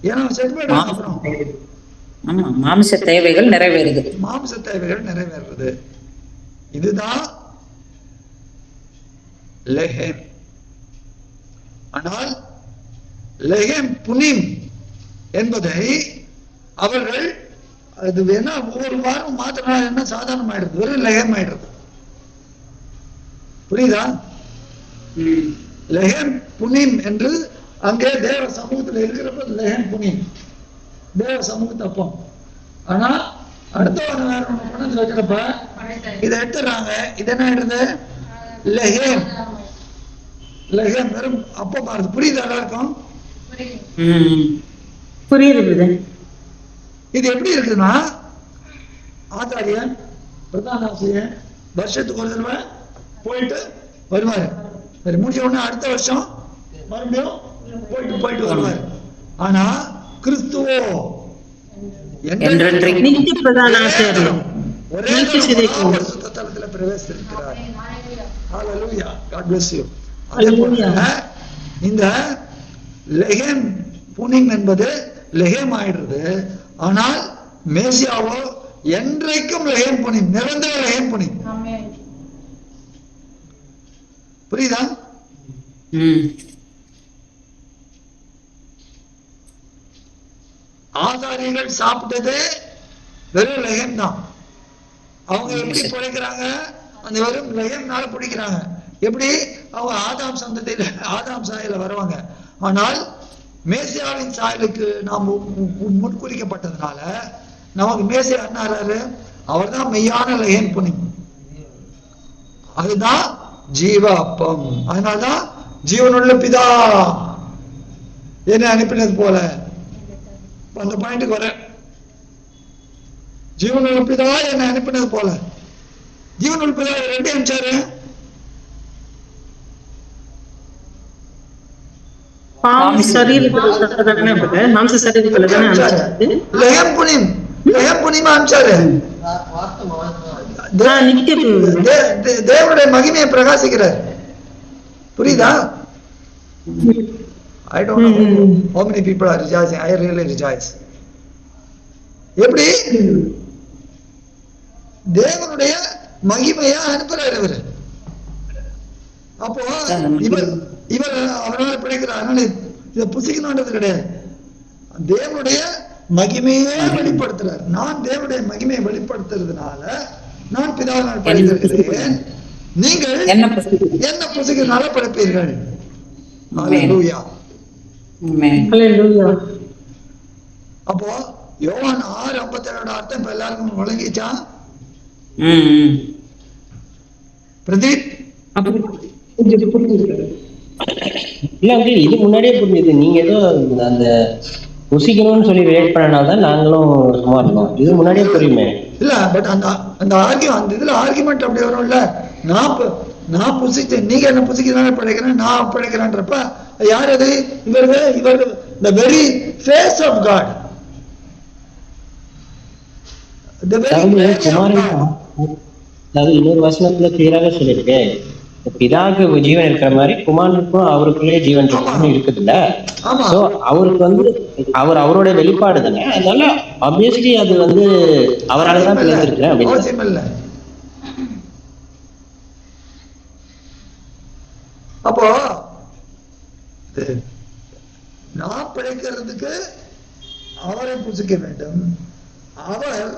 [SPEAKER 1] ஏன்னா அப்புறம்
[SPEAKER 8] மாமிச தேவைகள் நிறைவேறுது.
[SPEAKER 1] இதுதான் லெஹேம். ஆனால் லெஹேம் புனிம் என்பதை அவர்கள் அது வேணா ஒவ்வொரு வாரம் மாத்திரம் என்ன சாதாரணம் ஆயிடுது, வெறும் லெஹேம் ஆயிடுறது. புரியுதா? லெஹேம் புனிம் என்று அங்கே தேவ சமூகத்தில் இருக்கிறப்ப லெஹேம் புனிம் தேவ சமூகத்து அப்பம். ஆனா அடுத்த வாரம் வேற ஒண்ணு மனசுல வைக்கிறப்ப இதை எடுத்துறாங்க. இது என்ன ஆயிடுது? லெஹேம் வெறும் அப்பம் ஆறுது. புரியுது? எல்லாருக்கும்
[SPEAKER 3] புரியுது.
[SPEAKER 1] இது எப்படி இருக்குதுன்னா, ஆச்சாரியன் பிரதான ஆசிரியர் வருஷத்துக்கு ஒரு தடவை போயிட்டு வருவாரு. சரி, முடிஞ்ச உடனே அடுத்த வருஷம் மறுபடியும் போயிட்டு வருவாரு. ஆனா கிறிஸ்துவோ ஒரே சுத்தலத்துல பிரவேசித்திருக்கிறார். ஹல்லேலூயா. God bless you. அதே போல இந்த லெஹேம் புனிம் என்பது லெஹேம் ஆயிடுறது. ஆனால் மேசியாவோ என்றைக்கும் லெஹேம் புனிம், நிரந்தர லெஹேம் புனிம். புரியுதா? ஆசாரியர்கள் சாப்பிட்டது வெறும் லெஹேம் தான். அவங்க எப்படி பிழைக்கிறாங்க? அந்த வெறும் லெஹேம்னால பிடிக்கிறாங்க. எப்படி? அவங்க ஆதாம் சந்ததியில ஆதாம் சாயல வருவாங்க. ஆனால் மேசியாவின் சாயலுக்கு நாம் முன்குறிக்கப்பட்டதுனால நமக்கு மேசியா என்ன ஆறாரு? அவர் தான் மெய்யான லெஹேம் புனிம். அதுதான் ஜீவ அப்பம். அதனால்தான் ஜீவனுள்ள பிதா என்னை அனுப்பினது போல. அந்த பாயிண்ட்டுக்கு வர, ஜீவனுள்ள பிதா என்னை அனுப்பினது போல. ஜீவனுள்ள பிதா எப்படி அனுப்பிச்சாரு? லெஹேம் புனிமா அனுப்பிச்சாரு. தேவனுடைய மகிமையை பிரகாசிக்கிறார். புரியுதா? I don't know how many people are rejoicing. I really rejoice. எப்படி? தேவனுடைய மகிமையை அனுப்புறாரு இவர். அப்போ இவர் அவரால் பிழைக்கிறார். அதனால இதை புசிக்கணும்ன்றது கிடையாது. தேவனுடைய மகிமையே வெளிப்படுத்துறார். நான் தேவனுடைய மகிமையை வெளிப்படுத்துறதுனால நான் பிதாவினால் படைத்திருக்கிறேன். நீங்கள் என்ன புசிக்கிறதுனால படைப்பீர்கள். ஹல்லேலூயா. அப்போ யோவான் 6:57 அர்த்தம் இப்ப எல்லாருக்கும் வழங்கிச்சா? பிரதீப்
[SPEAKER 5] இல்ல இது முன்னாடியே புரிஞ்சுது. நீங்க ஏதோ அந்த புசிக்கணும்னு சொல்லி ரிலேட் பண்ணனால்தான் நாங்களும் சும்மா இருந்தோம். இது முன்னாடியே புரியுமே.
[SPEAKER 1] இல்ல பட் அந்த ஆர்கியூமெண்ட், அந்த இதுல ஆர்கியூமெண்ட் அப்படி வரும்ல. நான் புசிச்சு நீங்க என்ன புசிக்கிறதுனால படைக்கிறேன், நான் படைக்கிறேன்றப்ப யார் அது? இவர் the very face of God.
[SPEAKER 5] அதாவது இன்னொரு வசனத்துல கிளியராக சொல்லியிருக்கேன், பிதாவுக்கு ஜீவன் இருக்கிற மாதிரி குமாரனுக்கும் அவருக்குள்ளே ஜீவன் இருக்குதுல்ல. சோ அவருக்கு அவர் அவருடைய வெளிப்பாடு தானே. அதனால ஆப்வியஸ்லி அது அவரால்தான் பிழைத்திருக்கிறேன் அப்படின்னு.
[SPEAKER 1] அப்போ நான் பிழைக்கிறதுக்கு அவரை புசிக்க வேண்டும். அவர்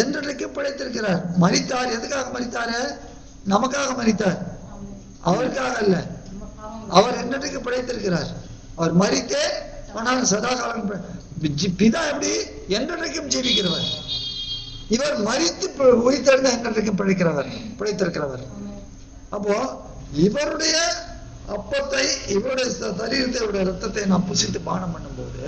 [SPEAKER 1] என்றைக்கு பிழைத்திருக்கிறார். மரித்தார். எதுக்காக மரித்தாரு? நமக்காக மரித்தார், அவருக்காக அல்ல. அவர் என்றைக்கு பிழைத்திருக்கிறார். அவர் மரித்தே ஆனால் சதா காலம். பிதா எப்படி? என்றைக்கும் ஜீவிக்கிறவர். இவர் மரித்து உயிர்த்தெழுந்த என்றைக்கும் பிழைத்திருக்கிறவர். அப்போ இவருடைய அப்பத்தை, இவருடைய சரீரத்தை, இவருடைய ரத்தத்தை நாம் புசித்து பானம் பண்ணும்போது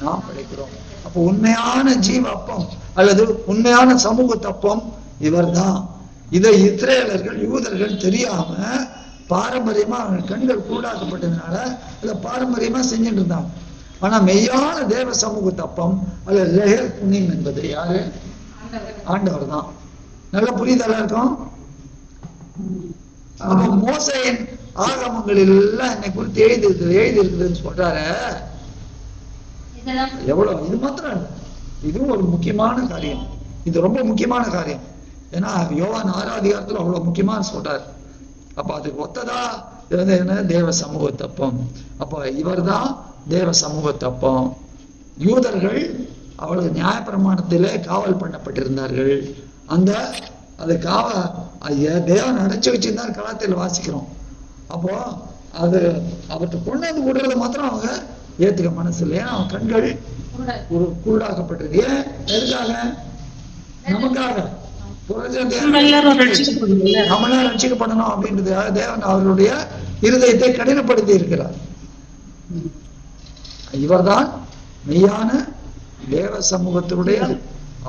[SPEAKER 1] நாம் பிழைக்கிறோம். அப்போ உண்மையான ஜீவ அப்பம் அல்லது உண்மையான சமூக தப்பம் இவர் தான். இதை இஸ்ரேலர்கள், யூதர்கள் தெரியாம பாரம்பரியமா அவங்க கண்கள் கூடாக்கப்பட்டதுனால இதை பாரம்பரியமா செஞ்சுட்டு இருந்தாங்க. ஆனா மெய்யான தேவ சமூக தப்பம் அல்லது லெஹர் புண்ணியம் என்பது யாரு? ஆண்டவர் தான். நல்ல புரிதலா இருக்கும். மோசையின் ஆகமங்களில் எல்லாம் என்னை குறித்து எழுதி இருக்குதுன்னு சொல்றாரு. எவ்வளவு இது மாத்திரம் இல்லை, இதுவும் ஒரு முக்கியமான காரியம். இது ரொம்ப முக்கியமான காரியம். ஏன்னா யோவான் 6ஆம் அதிகாரத்துல அவ்வளவு முக்கியமான சொல்றாரு. அப்ப அதுக்கு ஒத்ததா என்ன? தேவ சமூக தப்பம். அப்ப இவர் தான் தேவ சமூக தப்பம். யூதர்கள் அவளது நியாயப்பிரமாணத்திலே காவல் பண்ணப்பட்டிருந்தார்கள். அது தேவன் அடைச்சு வச்சிருந்தார். கலாத்தில் வாசிக்கிறோம். அப்போ அது அவற்றை கொண்டு வந்து விடுறத மாத்திரம் அவங்க ஏத்துக்க மனசு இல்லையா? அவன் கண்கள் குருடாக்கப்பட்டது. ஏன்? எதுக்காக? நமக்காக. நம்மளாம் ரட்சிக்கப்படணும் அப்படின்றதுக்காக தேவன் அவருடைய இருதயத்தை கடினப்படுத்தி இருக்கிறார். இவர்தான் மெய்யான தேவ சமூகத்தினுடைய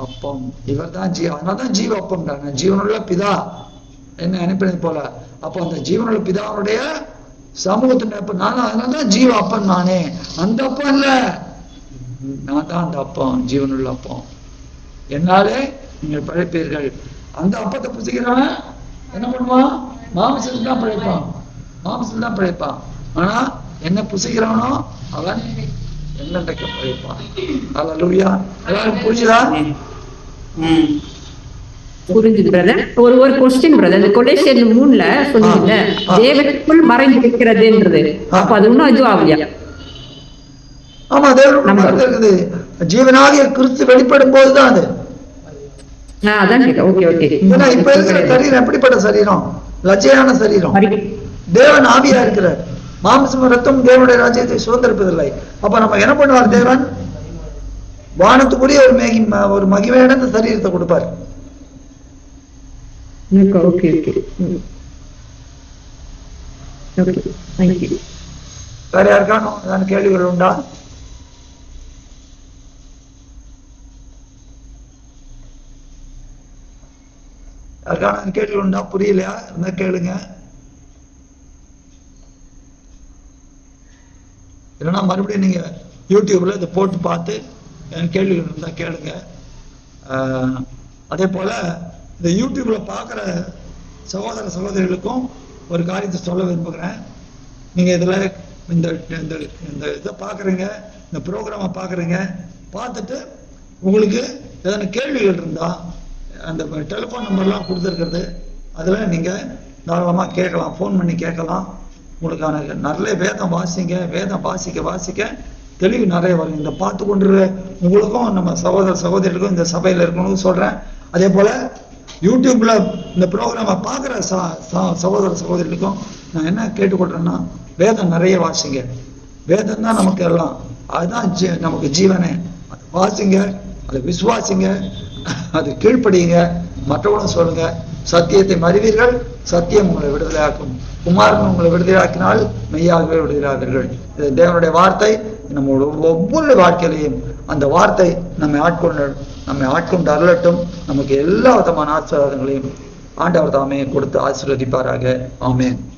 [SPEAKER 1] அப்பம். இவர் தான் அதனால்தான் ஜீவ அப்பம். ஜீவனுள்ள பிதா என்ன அனுப்பினது போல. அப்போ அந்த ஜீவனுள்ள பிதாவுடைய சமூகத்தின் அப்பம் நானும். அதனால்தான் ஜீவ அப்பம் நானே. அந்த அப்பம் இல்ல, நான் தான் அந்த அப்பம், ஜீவனுள்ள அப்பம். என்னாலே நீங்கள் பிழைப்பீர்கள். அந்த அப்பத்தை புசிக்கிறவன் என்ன பண்ணுவான்? மாம்சத்தில் தான் பிழைப்பான். ஆனா என்ன புசிக்கிறவனோ அவன் என்னென்றைக்கு பிழைப்பான். அல்லேலூயா. எல்லாரும் புரிஞ்சுதா?
[SPEAKER 4] புரிஞ்சுது பிரதர். ஒரு கொஸ்டின் பிரதர். இந்த கொலேசியர் 3ல சொன்னீங்க தேவனுக்குள் மறைந்திருக்கிறதுன்றது. அப்ப அது இன்னும் இது ஆகலையா?
[SPEAKER 1] ஆமா, தேவனுக்குள் இருக்குது. ஜீவனாகிய கிறிஸ்து வெளிப்படும் போதுதான் அது.
[SPEAKER 4] அதான் கேட்டேன். Okay okay.
[SPEAKER 1] ஏன்னா இப்ப இருக்கிற சரீரம் எப்படிப்பட்ட சரீரம்? லட்சியான சரீரம். தேவன் ஆவியா இருக்கிறார். மாம்சம் ரத்தம் தேவனுடைய ராஜ்யத்தை சுதந்திரிப்பதில்லை. அப்ப நம்ம என்ன பண்ணுவார்? தேவன் வானத்துக்குரிய ஒரு மகிமையான சரீரத்தை கொடுப்பார். வேற யாருக்கான கேள்விகள் உண்டா? யாருக்கான கேள்வி உண்டா? புரியலையா? இருந்தா கேளுங்க. இல்லைன்னா மறுபடியும் நீங்க யூடியூப்ல இதை போட்டு பார்த்து கேள்விகள் இருந்தா கேளுங்க. அதே போல இந்த யூடியூப்ல பார்க்குற சகோதர சகோதரிகளுக்கும் ஒரு காரியத்தை சொல்ல விரும்புகிறேன். நீங்க இதுல இந்த இதை பார்க்குறீங்க, இந்த ப்ரோக்ராமை பார்க்குறீங்க. பார்த்துட்டு உங்களுக்கு எதனா கேள்விகள் இருந்தா அந்த டெலிஃபோன் நம்பர்லாம் கொடுத்துருக்கிறது, அதில் நீங்கள் தாராளமாக கேட்கலாம், ஃபோன் பண்ணி கேட்கலாம். உங்களுக்கான நிறைய வேதம் வாசிங்க. வேதம் வாசிக்க தெளிவு நிறைய வரும். இந்த பார்த்து கொண்டு உங்களுக்கும் நம்ம சகோதர சகோதரிகளுக்கும் இந்த சபையில் இருக்கணும்னு சொல்கிறேன். அதே போல் யூடியூப்ல இந்த ப்ரோக்ராமை பார்க்குற சகோதர சகோதரிகளுக்கும் நான் என்ன கேட்டுக்கொள்றேன்னா, வேதம் நிறைய வாசிங்க. வேதம் தான் நமக்கு எல்லாம். அதுதான் நமக்கு ஜீவனே. அதை வாசிங்க, அதை விசுவாசிங்க, அது கீழ்ப்படியுங்க. மற்றவங்களும் சொல்லுங்க, சத்தியத்தை அறிவீர்கள், சத்தியம் உங்களை விடுதலையாக்கும். குமாரன் உங்களை விடுதலையாக்கினால் மெய்யாகவே விடுதலையாவீர்கள். இது தேவனுடைய வார்த்தை. நம்மளோட ஒவ்வொரு வாழ்க்கையிலையும் அந்த வார்த்தை நம்மை ஆட்கொண்டு அருளட்டும். நமக்கு எல்லா விதமான ஆசீர்வாதங்களையும் ஆண்டவர் தாமே கொடுத்து ஆசீர்வதிப்பாராக. ஆமென்.